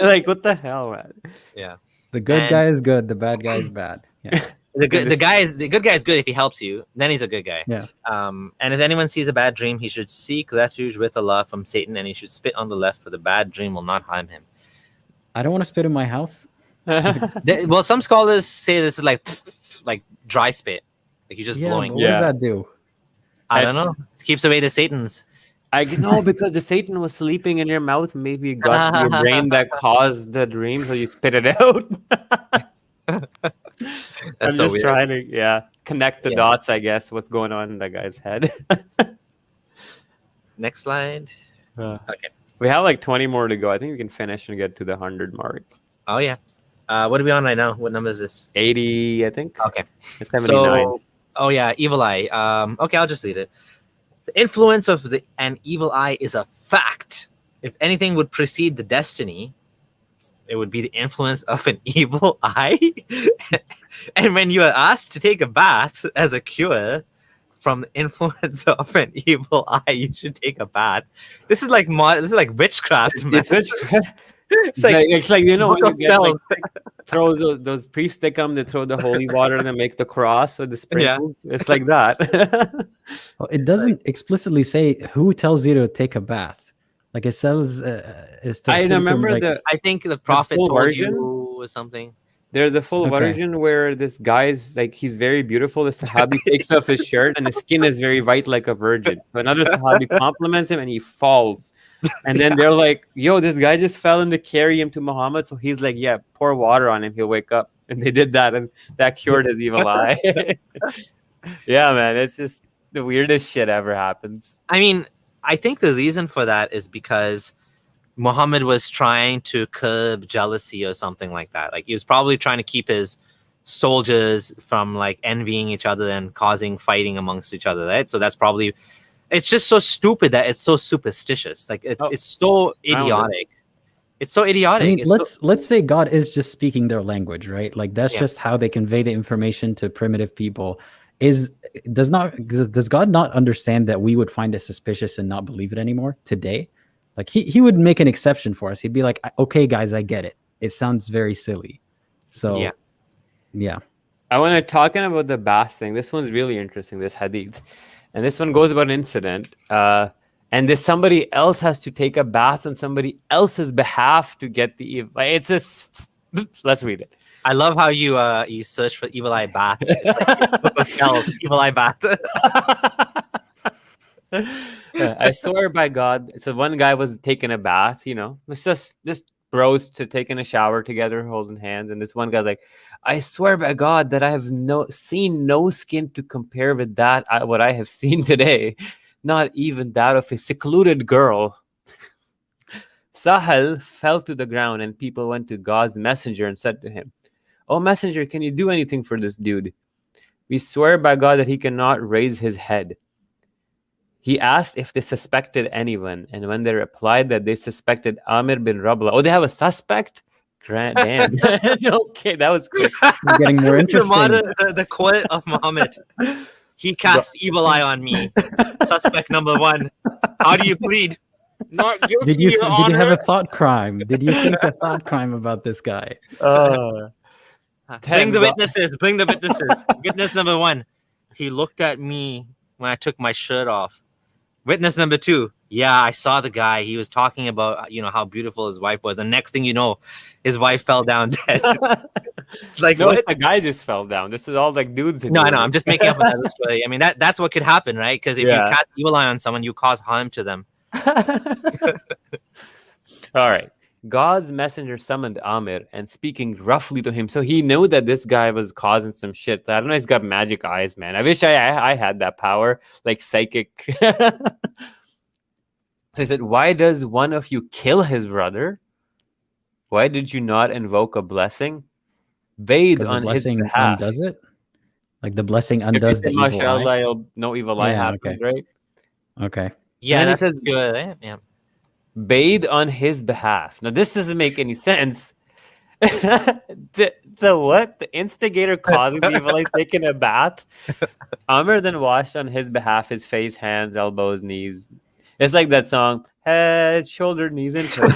like what the hell, man? Yeah. The good guy is good. The bad guy is bad. Yeah. The good guy is good if he helps you. Then he's a good guy. Yeah. And if anyone sees a bad dream, he should seek refuge with Allah from Satan, and he should spit on the left, for the bad dream will not harm him. I don't want to spit in my house. Well, some scholars say this is like dry spit, like you're just blowing. What does that do? I don't know. It keeps away the Satans. I know, because the Satan was sleeping in your mouth. Maybe it got to your brain that caused the dream, so you spit it out. I'm so just weird. trying to connect the dots, I guess, what's going on in that guy's head. Next slide. Okay. We have like 20 more to go. I think we can finish and get to the 100 mark. Oh, yeah. What are we on right now? What number is this? 80, I think. Okay. 79. Evil eye. Okay, I'll just read it. The influence of an evil eye is a fact. If anything would precede the destiny, it would be the influence of an evil eye. And when you are asked to take a bath as a cure from the influence of an evil eye, you should take a bath. This is like witchcraft, man. It's witchcraft. It's like you know when you get throw those priests, they come, they throw the holy water and they make the cross with the sprinkles. It's like that. Well, it doesn't explicitly say who tells you to take a bath. Like it says, I remember I think the prophet told you or something. There's the full version where this guy's like, he's very beautiful. The Sahabi takes off his shirt and his skin is very white like a virgin. So another Sahabi compliments him and he falls. And then they're like, yo, this guy just fell and they carry him to Muhammad. So he's like, yeah, pour water on him. He'll wake up. And they did that and that cured his evil eye. Yeah, man. It's just the weirdest shit ever happens. I mean, I think the reason for that is because Muhammad was trying to curb jealousy or something like that. Like he was probably trying to keep his soldiers from like envying each other and causing fighting amongst each other, right? So that's probably, it's just so stupid that it's so superstitious. Like it's so idiotic. It's so idiotic. I mean, let's say God is just speaking their language, right? Like that's just how they convey the information to primitive people. Does God not understand that we would find it suspicious and not believe it anymore today? Like he would make an exception for us. He'd be like, okay, guys, I get it. It sounds very silly. So yeah. I want to talking about the bath thing. This one's really interesting, this hadith. And this one goes about an incident. And this somebody else has to take a bath on somebody else's behalf to get the evil. It's this. Let's read it. I love how you search for evil eye bath. It's like spelled evil eye bath. I swear by God. So one guy was taking a bath, it's just bros to taking a shower together, holding hands. And this one guy's like, I swear by God that I have seen no skin to compare with what I have seen today. Not even that of a secluded girl. Sahal fell to the ground and people went to God's messenger and said to him, "Oh messenger, can you do anything for this dude? We swear by God that he cannot raise his head." He asked if they suspected anyone, and when they replied that they suspected Amir bin Rabla. Oh, they have a suspect? Damn. Okay, that was quick. It's getting more interesting. The quote of Muhammad. He cast evil eye on me. Suspect number one. How do you plead? Not guilty, Did you Honor. have a thought crime? Did you think a thought crime about this guy? Bring the witnesses. Bring the witnesses. Witness number one. He looked at me when I took my shirt off. Witness number two. Yeah, I saw the guy. He was talking about how beautiful his wife was, and next thing you know, his wife fell down dead. Like No, what? the guy just fell down. This is all like dudes. No, I know. I'm just making up another story. I mean, that's what could happen, right? Because if you Yeah. cast evil eye on someone, you cause harm to them. All right. God's messenger summoned Amir and speaking roughly to him. So he knew that this guy was causing some shit. I don't know. He's got magic eyes, man. I wish I had that power, like psychic. So he said, "Why does one of you kill his brother? Why did you not invoke a blessing? Bathe Because the on his blessing behalf. undoes it. Like the blessing If you undoes say the evil eye. mashallah, no evil eye Yeah, happens, right? Okay. Yeah, then he that's says- good. Eh? Yeah. Bathe on his behalf." Now, this doesn't make any sense. the what? The instigator causing the evil eye taking a bath. Amr then washed on his behalf his face, hands, elbows, knees. It's like that song, head, shoulder, knees, and toes.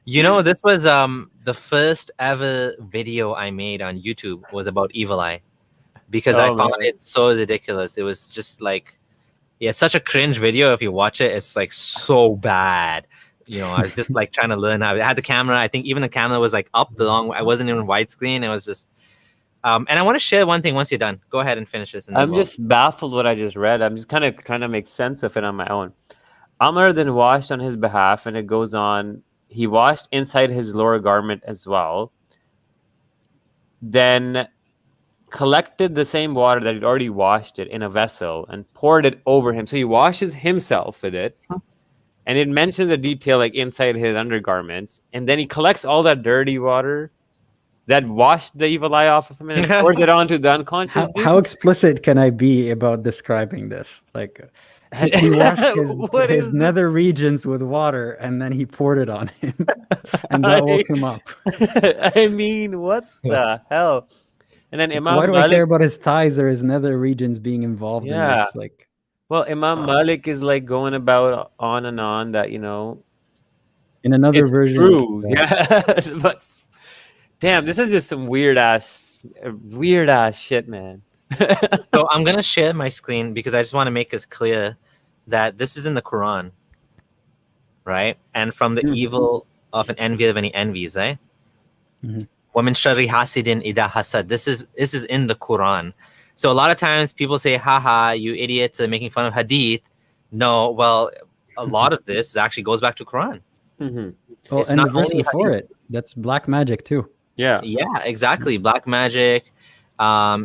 This was the first ever video I made on YouTube was about evil eye, because I Oh, found man. it so ridiculous. It was just like, yeah, such a cringe video. If you watch it, it's like so bad. I was just like trying to learn how. I had the camera. I think even the camera was like up the long. I wasn't even widescreen. It was just. And I want to share one thing once you're done. Go ahead and finish this. And then I'm we'll- just baffled what I just read. I'm just kind of trying to make sense of it on my own. Amr then washed on his behalf, and it goes on. He washed inside his lower garment as well. Then collected the same water that he'd already washed it in a vessel and poured it over him. So he washes himself with it. And it mentions the detail like inside his undergarments. And then he collects all that dirty water that washed the evil eye off of him and pours it onto the unconscious dude. How explicit can I be about describing this? Like, he washed What is his this? nether regions with water, and then he poured it on him, and that woke him up. I mean, what the hell? And then Imam Why do I Malik, care about his thighs or his nether regions being involved in Yeah. this? Like, well, Imam Malik is like going about on and on that, in another it's version, true. Yeah. But damn, this is just some weird ass shit, man. So I'm gonna share my screen because I just want to make this clear that this is in the Quran, right? And from the evil of an envy of any envies, eh? Mhm. وَمِن شَرِّ حَاسِدٍ إِذَا حَسَدَ. This is in the Quran. So a lot of times people say, haha, you idiots are making fun of hadith. No, well, a lot of this actually goes back to Quran. Mhm. well, It's and the not verse only before hadith. it, that's black magic too. Yeah. Yeah, exactly. Black magic,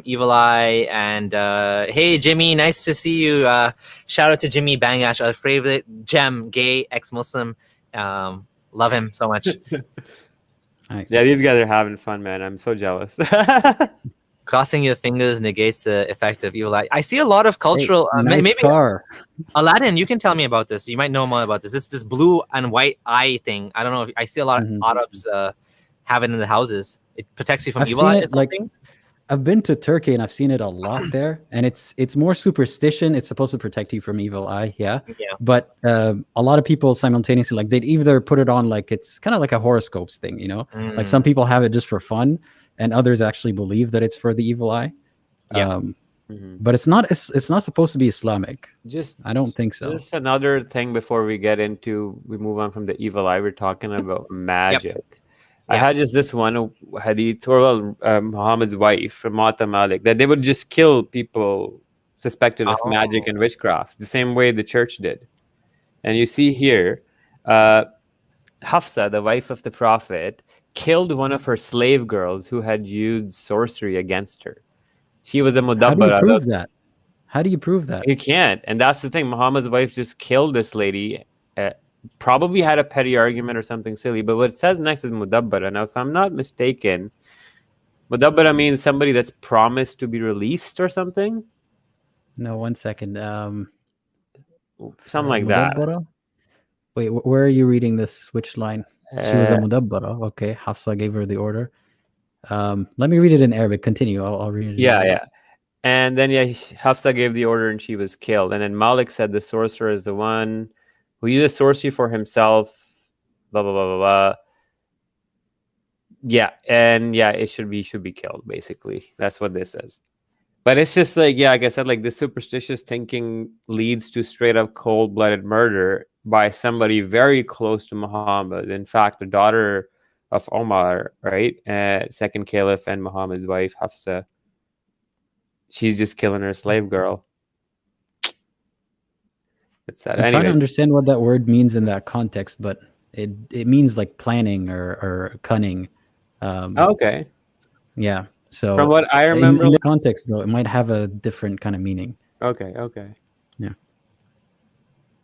evil eye, and hey Jimmy, nice to see you. Shout out to Jimmy Bangash, our favorite gem, gay ex-Muslim. Love him so much. Yeah, these guys are having fun, man. I'm so jealous. Crossing your fingers negates the effect of evil eye. I see a lot of cultural. Hey, nice maybe car. Aladdin, you can tell me about this. You might know more about this. This blue and white eye thing. I don't know. I see a lot of Mhm. Arabs have it in the houses. It protects you from I've evil seen eye. it, Or like, something? I've been to Turkey and I've seen it a lot there, and it's more superstition. It's supposed to protect you from evil eye, yeah. Yeah. But a lot of people simultaneously, like, they'd either put it on like it's kind of like a horoscopes thing, Like some people have it just for fun, and others actually believe that it's for the evil eye. Yeah. But it's not. It's not supposed to be Islamic. Just I don't think so. Just another thing before we move on from the evil eye. We're talking about magic. I had just this one hadith, or Muhammad's wife, Mata Malik, that they would just kill people suspected of magic and witchcraft, the same way the church did. And you see here, Hafsa, the wife of the Prophet, killed one of her slave girls who had used sorcery against her. She was a How do you mudabbara. prove that? How do you prove that? You can't. And that's the thing. Muhammad's wife just killed this lady. Probably had a petty argument or something silly. But what it says next is mudabbara. Now, if I'm not mistaken, mudabbara means somebody that's promised to be released or something. No, 1 second. Something like that. Mudabbara? Wait, where are you reading this? Which line? She was a mudabbara. Okay, Hafsa gave her the order. Let me read it in Arabic. Continue. I'll read it. Yeah. And then Hafsa gave the order and she was killed. And then Malik said the sorcerer is the one who uses sorcery for himself. Blah blah blah blah blah. Yeah, and it should be killed. Basically, that's what this says. But it's just like, yeah, like I said, like this superstitious thinking leads to straight up cold-blooded murder by somebody very close to Muhammad. In fact, the daughter of Omar, right? Second caliph and Muhammad's wife, Hafsa. She's just killing her slave girl. It's sad. I'm trying to Anyways, understand what that word means in that context, but it means like planning or cunning. okay. Yeah. So From what I remember, in the context though, it might have a different kind of meaning. okay. Yeah.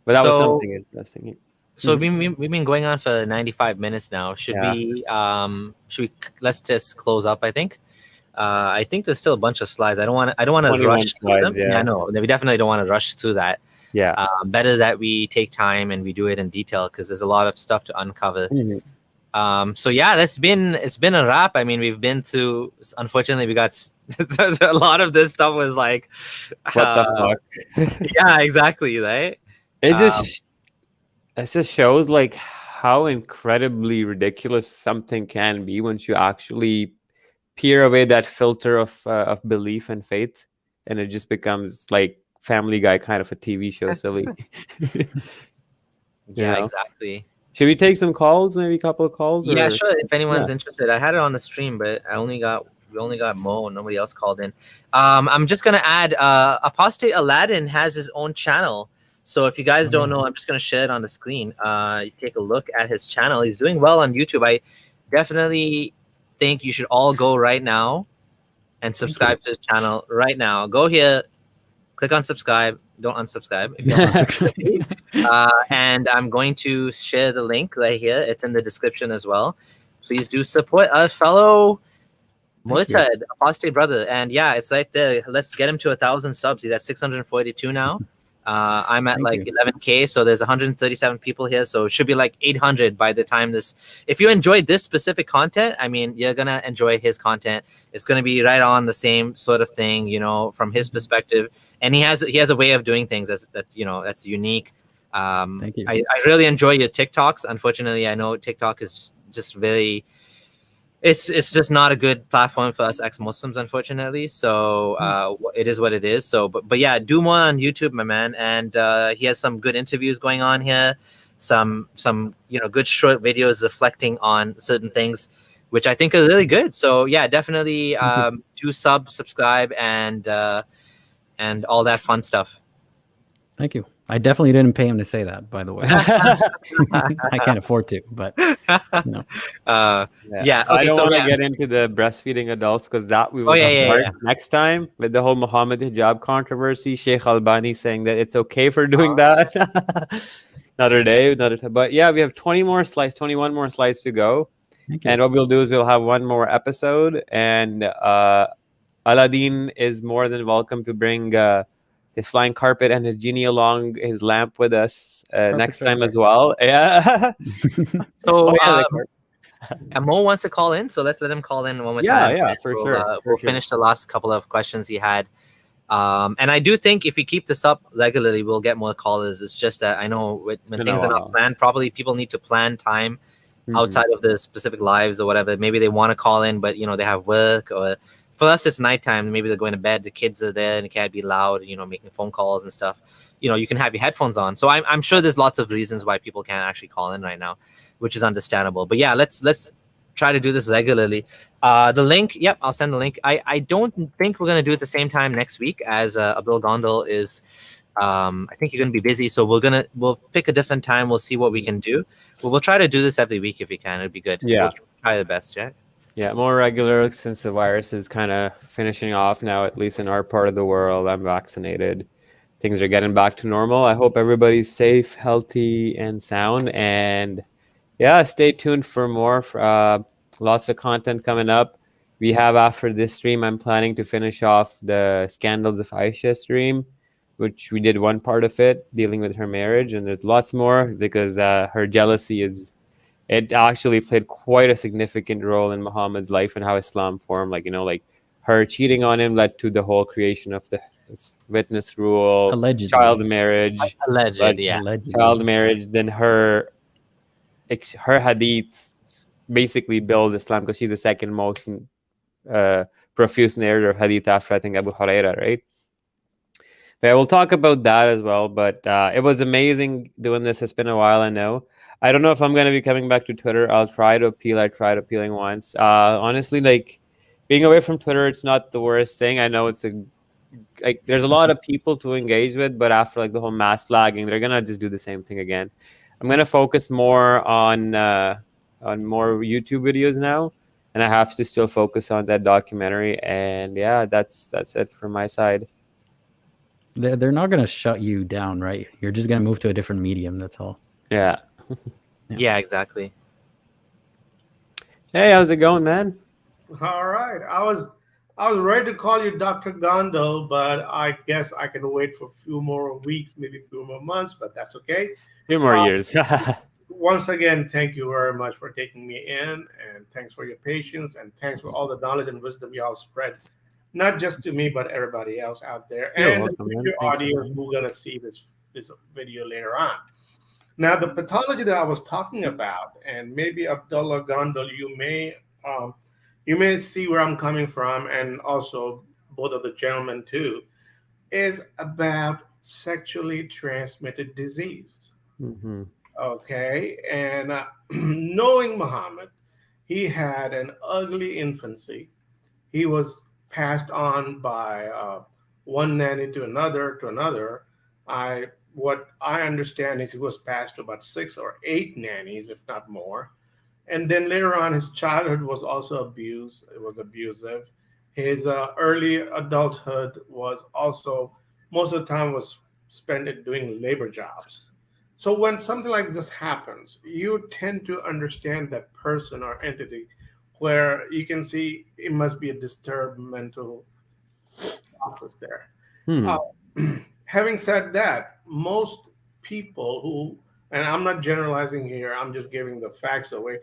But that was So- something interesting. So we've been going on for 95 minutes now. Should Yeah. we let's just close up, I think. I think there's still a bunch of slides. I don't want to 21 rush through slides, them. yeah. No, we definitely don't want to rush through that. Yeah. Better that we take time and we do it in detail because there's a lot of stuff to uncover. So yeah, it's been a wrap. I mean, we've been through. Unfortunately, we got a lot of this stuff was like, What the fuck? yeah, exactly, right? It just shows like how incredibly ridiculous something can be once you actually peel away that filter of belief and faith, and it just becomes like Family Guy kind of a TV show, silly. Yeah, know? exactly. Should we take some calls? Maybe a couple of calls? Yeah, or- sure. If anyone's Yeah. interested, I had it on the stream, but we only got Mo. Nobody else called in. I'm just gonna add. Apostate Aladdin has his own channel. So if you guys don't know, I'm just gonna share it on the screen. You take a look at his channel. He's doing well on YouTube. I definitely think you should all go right now and subscribe to his channel right now. Go here, click on subscribe. Don't unsubscribe if you don't unsubscribe. And I'm going to share the link right here. It's in the description as well. Please do support our fellow Murtad, apostate brother. And yeah, it's right there. Let's get him to 1,000 subs. He's at 642 now. I'm at Thank you. 11K, so there's 137 people here, so it should be like 800 by the time this. If you enjoyed this specific content, I mean, you're gonna enjoy his content. It's gonna be right on the same sort of thing, you know, from his perspective. And he has a way of doing things that's unique. Thank you. I really enjoy your TikToks. Unfortunately, I know TikTok is just very. It's just not a good platform for us ex-Muslims, unfortunately. So it is what it is. So, but yeah, do more on YouTube, my man. And he has some good interviews going on here. Some good short videos reflecting on certain things, which I think are really good. So yeah, definitely do subscribe and all that fun stuff. Thank you. I definitely didn't pay him to say that, by the way. I can't afford to, but no. Yeah. I Okay, don't so want to yeah. get into the breastfeeding adults because that we will yeah, start yeah. next time with the whole Muhammad hijab controversy. Sheikh Albani saying that it's okay for doing that. Another day, another time. But yeah, we have 21 more slides to go. Thank you. And what we'll do is we'll have one more episode, and Aladdin is more than welcome to bring his flying carpet and his genie along, his lamp with us next time as well. Yeah. So the and Mo wants to call in, so let's let him call in one more Yeah, time. yeah, and for we'll, sure, we'll for sure. finish the last couple of questions he had. And I do think if we keep this up regularly, we'll get more callers. It's just that I know when been a things are while. not planned properly, people need to plan time Mhm. outside of the specific lives or whatever. Maybe they want to call in, but they have work, or for us it's nighttime. Maybe they're going to bed. The kids are there and it can't be loud. Making phone calls and stuff. You can have your headphones on. So I'm sure there's lots of reasons why people can't actually call in right now, which is understandable. But yeah, let's try to do this regularly. The link, yep, I'll send the link. I don't think we're gonna do it the same time next week as Abdul Gondal is. I think you're gonna be busy, so we'll pick a different time. We'll see what we can do. But we'll try to do this every week if we can. It'd be good. Yeah. We'll try the best. Yeah. Yeah, more regular since the virus is kind of finishing off now, at least in our part of the world. I'm vaccinated. Things are getting back to normal. I hope everybody's safe, healthy, and sound. And yeah, stay tuned for more. Lots of content coming up. We have, after this stream, I'm planning to finish off the Scandals of Aisha stream, which we did one part of it, dealing with her marriage. And there's lots more because her jealousy it actually played quite a significant role in Muhammad's life and how Islam formed. Like her cheating on him led to the whole creation of the witness rule, Allegedly. child marriage, Allegedly. child marriage. Then her hadith basically build Islam because she's the second most profuse narrator of hadith after, I think, Abu Huraira, right? But we'll talk about that as well. But it was amazing doing this. It's been a while, I know. I don't know if I'm going to be coming back to Twitter. I'll try to appeal. I tried appealing once. Honestly, like, being away from Twitter, it's not the worst thing. I know it's there's a lot of people to engage with, but after like the whole mass flagging, they're going to just do the same thing again. I'm going to focus more on more YouTube videos now, and I have to still focus on that documentary. And yeah, that's it from my side. They're not going to shut you down, right? You're just going to move to a different medium. That's all. Yeah. Yeah, exactly. Hey, how's it going, man? All right. I was ready to call you Dr. Gondal, but I guess I can wait for a few more weeks, maybe a few more months, but that's okay. A few more years. Once again, thank you very much for taking me in, and thanks for your patience, and thanks for all the knowledge and wisdom y'all spread, not just to me, but everybody else out there, and the audience who's going to see this video later on. Now, the pathology that I was talking about, and maybe Abdullah, Gondal, you may see where I'm coming from, and also both of the gentlemen too, is about sexually transmitted disease. Mm-hmm. Okay, and knowing Muhammad, he had an ugly infancy. He was passed on by one nanny to another. What I understand is he was passed to about 6 or 8 nannies, if not more. And then later on, his childhood was also abused. It was abusive. His early adulthood was also, most of the time, was spent doing labor jobs. So when something like this happens, you tend to understand that person or entity where you can see it must be a disturbed mental process there. Having said that, most people who, and I'm not generalizing here, I'm just giving the facts away,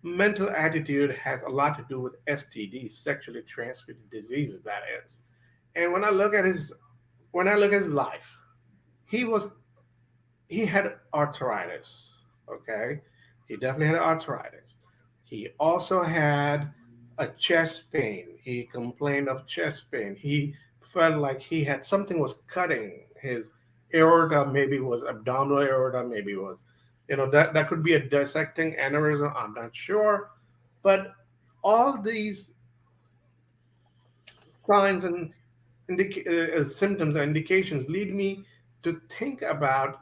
mental attitude has a lot to do with STDs, sexually transmitted diseases, that is. And when I look at his life, he had arthritis, okay? He definitely had arthritis. He also had a chest pain. He complained of chest pain. He felt like he had something was cutting his aorta, maybe it was abdominal aorta, maybe it was, that could be a dissecting aneurysm, I'm not sure. But all these signs and symptoms and indications lead me to think about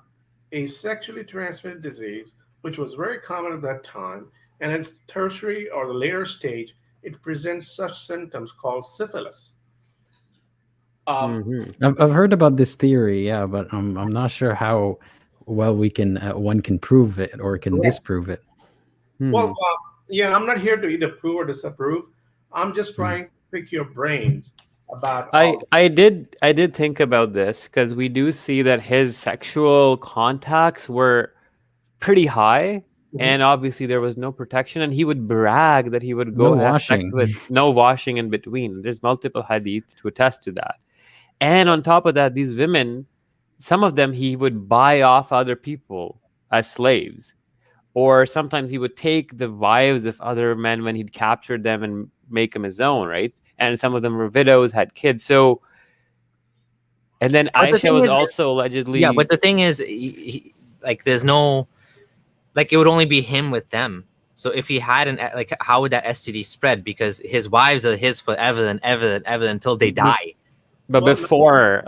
a sexually transmitted disease, which was very common at that time, and at tertiary or the later stage, it presents such symptoms called syphilis. I've heard about this theory, yeah, but I'm not sure how well one can prove it or can disprove it. Well, yeah, I'm not here to either prove or disapprove. I'm just trying to pick your brains about. I did think about this because we do see that his sexual contacts were pretty high, and obviously there was no protection, and he would brag that he would go have sex with no washing in between. There's multiple hadith to attest to that. And on top of that, these women, some of them he would buy off other people as slaves. Or sometimes he would take the wives of other men when he'd captured them and make them his own, right? And some of them were widows, had kids. So, and then Aisha was also allegedly... Yeah, but the thing is, there's no... Like, it would only be him with them. So if he had how would that STD spread? Because his wives are his forever and ever and ever until they die. But before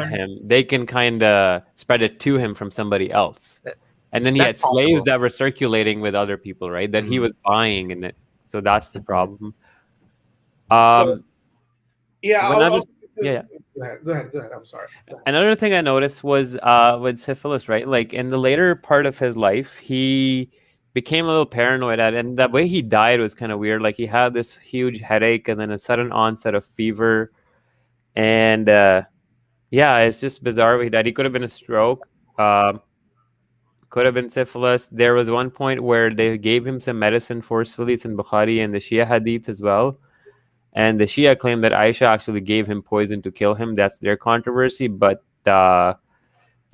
him, they can kind of spread it to him from somebody else. And then he had slaves that were circulating with other people, right? That he was buying in it. So that's the problem. Go ahead. I'm sorry. Another thing I noticed was with syphilis, right? Like in the later part of his life, he became a little paranoid and the way he died was kind of weird. Like he had this huge headache and then a sudden onset of fever. And it's just bizarre way he died. He could have been a stroke. Could have been syphilis. There was one point where they gave him some medicine forcefully. It's in Bukhari and the Shia hadith as well. And the Shia claim that Aisha actually gave him poison to kill him. That's their controversy. But there's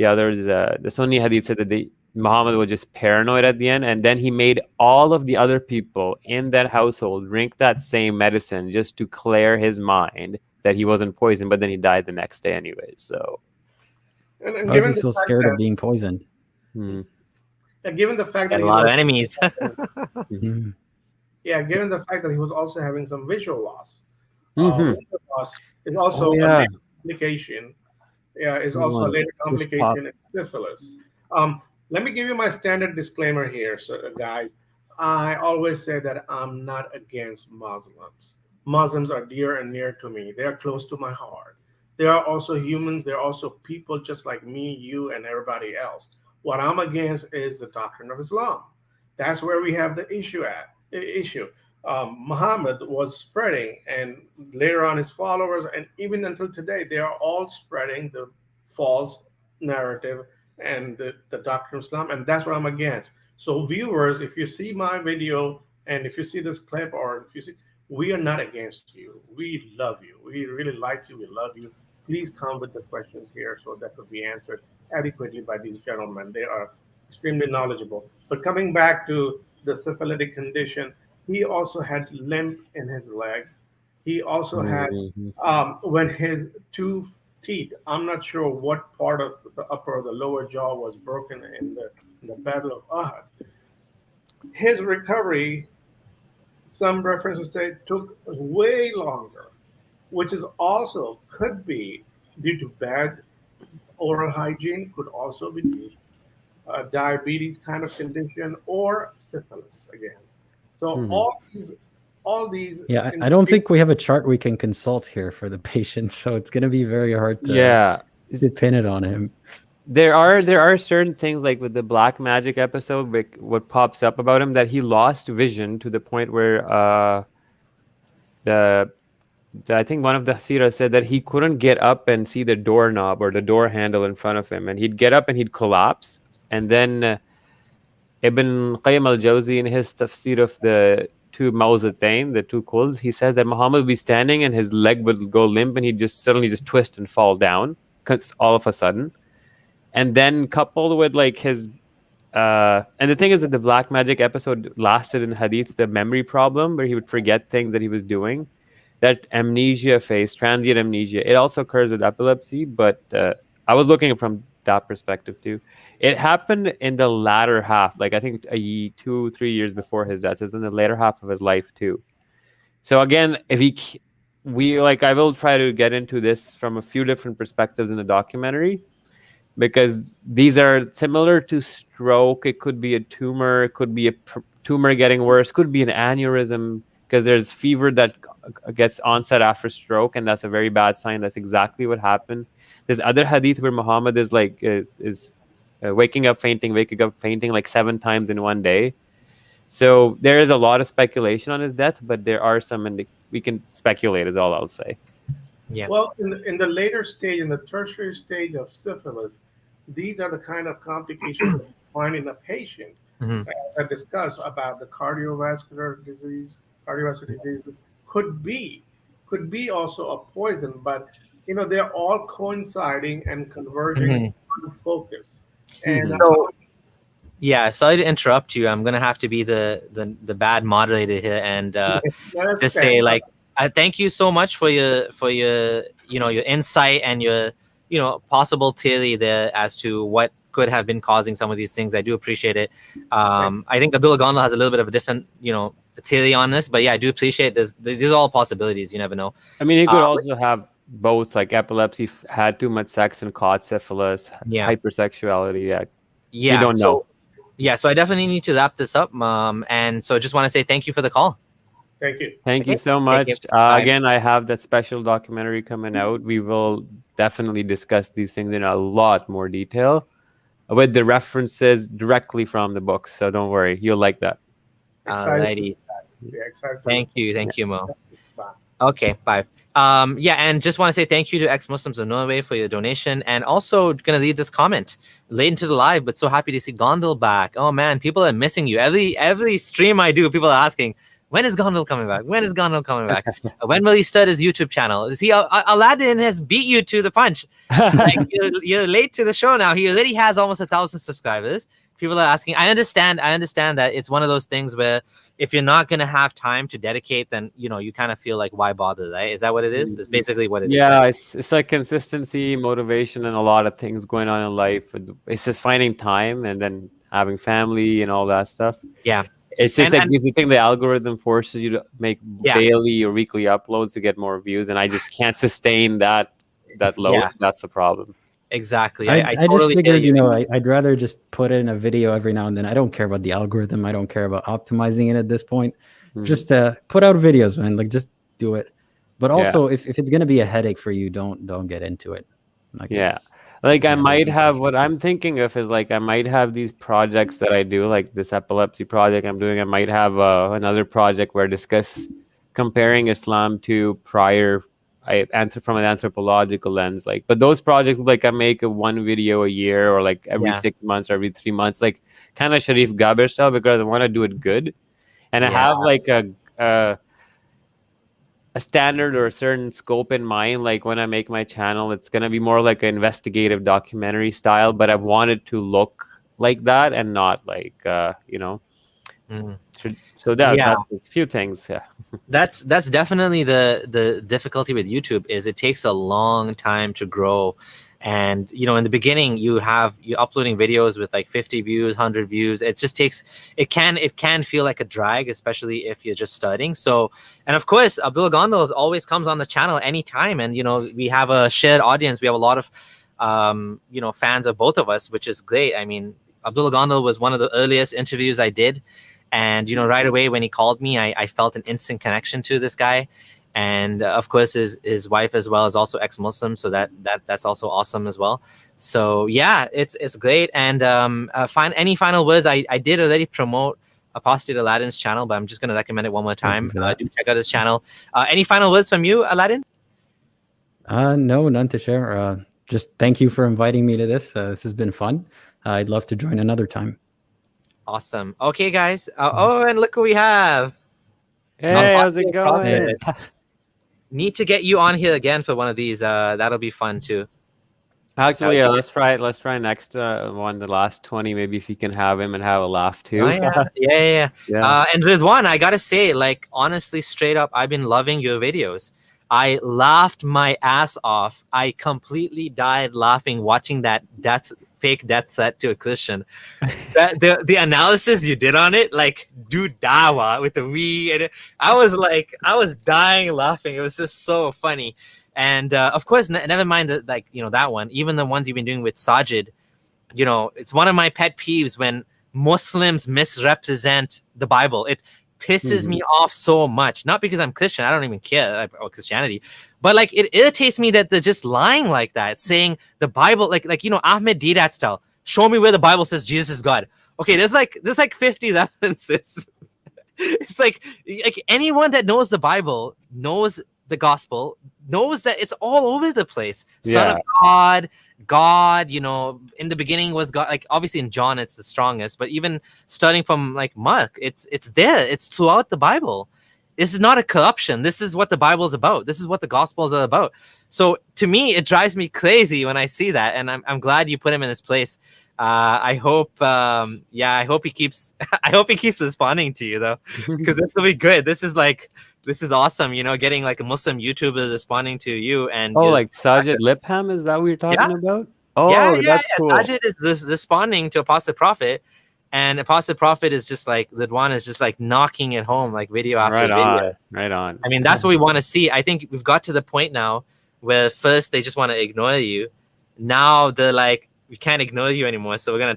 the Sunni hadith said that Muhammad was just paranoid at the end, and then he made all of the other people in that household drink that same medicine just to clear his mind that he wasn't poisoned, but then he died the next day anyway. So And Why is he given the so fact scared that, of being poisoned? hmm. given the fact that Got a he lot of was, enemies. Mhm. yeah, given the fact that he was also having some visual loss, Mhm. visual loss is also Oh, a yeah. later complication. Yeah, is Good also a one. later Just complication in syphilis. Let me give you my standard disclaimer here, so guys. I always say that I'm not against Muslims. Muslims are dear and near to me. They are close to my heart. They are also humans. They're also people just like me, you, and everybody else. What I'm against is the doctrine of Islam. That's where we have the issue. Muhammad was spreading, and later on his followers, and even until today, they are all spreading the false narrative and the doctrine of Islam, and that's what I'm against. So, viewers, if you see my video and if you see this clip, or if you see, we are not against you. We love you. We really like you. We love you. Please come with the questions here so that could be answered adequately by these gentlemen. They are extremely knowledgeable. But coming back to the syphilitic condition, he also had limp in his leg. He also had, Mhm. when his two teeth, I'm not sure what part of the upper or the lower jaw was broken in the Battle of Uhud. His recovery, some references say, took way longer, which is also could be due to bad oral hygiene, could also be due to diabetes kind of condition, or syphilis again. So Mhm. all these Yeah, I don't indicate, think we have a chart we can consult here for the patient, so it's going to be very hard to Yeah. pin it on him. There are certain things like with the black magic episode, like what pops up about him, that he lost vision to the point where the I think one of the Sira said that he couldn't get up and see the doorknob or the door handle in front of him, and he'd get up and he'd collapse. And then Ibn Qayyim al-Jawzi, in his tafsir of the two Mawzatain, the two quls, he says that Muhammad would be standing and his leg would go limp and he'd just suddenly just twist and fall down all of a sudden. And then coupled with like his and the thing is that the black magic episode lasted in hadith, the memory problem where he would forget things that he was doing, that amnesia phase, transient amnesia, it also occurs with epilepsy, but I was looking from that perspective too. It happened in the latter half, like I think 2-3 years before his death. It's in the later half of his life too. So again, I will try to get into this from a few different perspectives in the documentary, because these are similar to stroke. It could be a tumor, it could be a tumor getting worse, could be an aneurysm, because there's fever that gets onset after stroke, and that's a very bad sign. That's exactly what happened. There's other hadith where Muhammad is like waking up fainting like 7 times in one day. So there is a lot of speculation on his death, but there are some we can speculate, is all I'll say. Yeah. well, in the later stage, in the tertiary stage of syphilis, these are the kind of complications that you find in a patient. Mhm. As I discussed about the cardiovascular disease could be also a poison, but they're all coinciding and converging Mhm. in one focus. And So yeah, sorry to interrupt you. I'm gonna have to be the bad moderator here and that's just fair. say like thank you so much for your your insight and your possible theory there as to what could have been causing some of these things. I do appreciate it. I think Abdullah Gondal has a little bit of a different theory on this, but yeah, I do appreciate this. These are all possibilities. You never know. I mean, he could also have both, like epilepsy, had too much sex and caught syphilis, Yeah. hypersexuality. Yeah. We don't know. So I definitely need to wrap this up, and so just want to say thank you for the call. Thank you. Thank you Okay. so Thank much. you. Bye. Again, I have that special documentary coming out. We will definitely discuss these things in a lot more detail with the references directly from the books. So don't worry, you'll like that. Alrighty. Yeah, excited. Thank you, Mo. Bye. Okay, bye. Yeah, and just want to say thank you to ex-Muslims of Norway for your donation, and also gonna leave this comment late into the live, but so happy to see Gondal back. Oh man, people are missing you. Every stream I do, people are asking, when is Gondal coming back? When is Gondal coming back? When will he start his YouTube channel? See, Aladdin has beat you to the punch. Like, you're late to the show now. He already has almost 1,000 subscribers. people are asking. I understand that it's one of those things where if you're not going to have time to dedicate, then you kind of feel like, why bother, right? Is that what it is? That's basically what it is. Yeah, Right? it's like consistency, motivation, and a lot of things going on in life. It's just finding time and then having family and all that stuff. Yeah. It's just because you think the algorithm forces you to make daily or weekly uploads to get more views, and I just can't sustain that load. Yeah. That's the problem. Exactly. I totally just figured, I'd rather just put in a video every now and then. I don't care about the algorithm. I don't care about optimizing it at this point. Just put out videos, man. Like, just do it. But also, if it's gonna be a headache for you, don't get into it. Like, like I might have, what I'm thinking of is like I might have these projects that I do, like this epilepsy project I'm doing. I might have another project where I discuss comparing Islam to prior. I answer from an anthropological lens, like, but those projects, like, I make one video a year or like every 6 months or every 3 months, like kind of Sharif Gaber style, because I want to do it good, and I have like a standard or a certain scope in mind. Like when I make my channel, it's gonna be more like an investigative documentary style, but I want it to look like that and not like So that's a few things. Yeah, that's definitely the difficulty with YouTube, is it takes a long time to grow. And in the beginning, you're uploading videos with like 50 views, 100 views. It just takes, it can feel like a drag, especially if you're just starting. So, and of course, Abdullah Gondal always comes on the channel anytime, and we have a shared audience. We have a lot of fans of both of us, which is great. I mean, Abdullah Gondal was one of the earliest interviews I did. And, right away when he called me, I felt an instant connection to this guy. And of course, his wife as well is also ex-Muslim. So that's also awesome as well. So yeah, it's great. And any final words? I did already promote Apostate Aladdin's channel, but I'm just going to recommend it one more time. Do check out his channel. Any final words from you, Aladdin? No, none to share. Just thank you for inviting me to this. This has been fun. I'd love to join another time. Awesome. Okay, guys. And look who we have. Hey, how's it going? Need to get you on here again for one of these. That'll be fun too. Actually, let's try next one, the last 20. Maybe if you can have him and have a laugh too. Oh, yeah. And Ridwan, I gotta say, like, honestly, straight up, I've been loving your videos. I laughed my ass off. I completely died laughing watching that fake death threat to a Christian. The analysis you did on it, like, do dawa with the we, and I was dying laughing. It was just so funny. And of course, never mind that one. Even the ones you've been doing with Sajid, it's one of my pet peeves when Muslims misrepresent the Bible. It pisses me off so much. Not because I'm Christian, I don't even care about Christianity, but like it irritates me that they're just lying like that, saying the Bible, like Ahmed Deedat style. Show me where the Bible says Jesus is God. Okay, there's like 50 references. It's like anyone that knows the Bible, knows the gospel, knows that it's all over the place. Son of God, in the beginning was God. Like, obviously in John it's the strongest, but even starting from like Mark, it's there. It's throughout the Bible. This is not a corruption. This is what the Bible is about. This is what the Gospels are about. So to me, it drives me crazy when I see that, and I'm glad you put him in his place. I hope he keeps I hope he keeps responding to you, though, because this will be good. This is awesome, getting like a Muslim YouTuber responding to you. And like Sajid Lipham, is that what you're talking about? That's cool. Sajid is responding to Apostate Prophet, and Apostate Prophet is just like, Ridwan is just like knocking it home, like video after video. Right on. I mean, that's what we want to see. I think we've got to the point now where first they just want to ignore you. Now they're like, we can't ignore you anymore, so we're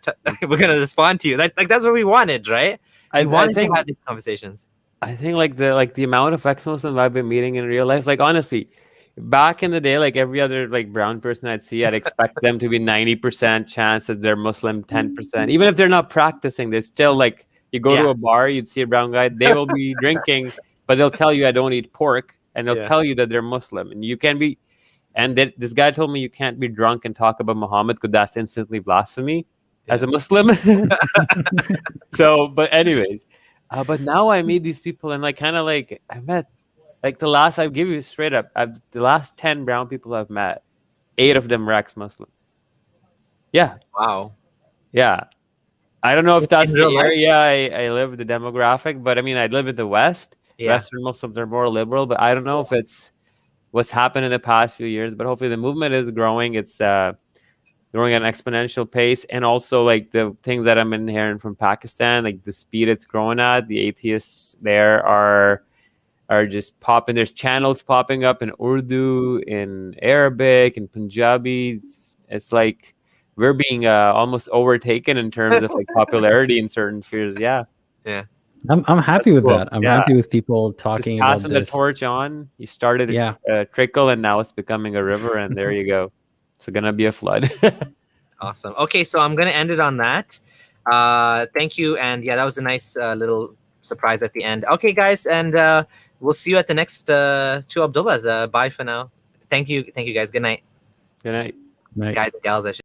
gonna respond to you. Like that's what we wanted, right? We wanted to have these conversations. I think like the amount of ex-Muslims I've been meeting in real life, like honestly, back in the day, like every other like brown person I'd see, I'd expect them to be 90% chance that they're Muslim, 10%. Even if they're not practicing, they're still like, you go to a bar, you'd see a brown guy, they will be drinking, but they'll tell you I don't eat pork, and they'll tell you that they're Muslim, and you can be. And this guy told me you can't be drunk and talk about Muhammad because that's instantly blasphemy as a Muslim. So, but anyways, but now I meet these people, and like kind of like I met, like I'll give you straight up, the last 10 brown people I've met, 8 of them were ex-Muslim. Yeah. Wow. Yeah. I don't know if that's In the real life? area I live, the demographic, but I mean, I live in the West. Yeah. Western Muslims are more liberal, but I don't know if it's what's happened in the past few years. But hopefully, the movement is growing. It's growing at an exponential pace, and also like the things that I'm hearing from Pakistan, like the speed it's growing at. The atheists there are just popping. There's channels popping up in Urdu, in Arabic, in Punjabi. It's like we're being almost overtaken in terms of like popularity in certain spheres. Yeah, I'm happy with cool. that. I'm Yeah. happy with people Just talking about passing the this. torch on. You started Yeah. a trickle, and now it's becoming a river, and there you go. It's gonna be a flood. Awesome. Okay, so I'm gonna end it on that. Thank you, and yeah, that was a nice little surprise at the end. Okay, guys, and we'll see you at the next two Abdullahs. Bye for now. Thank you, guys. Good night, Good night. Right. guys and gals. I should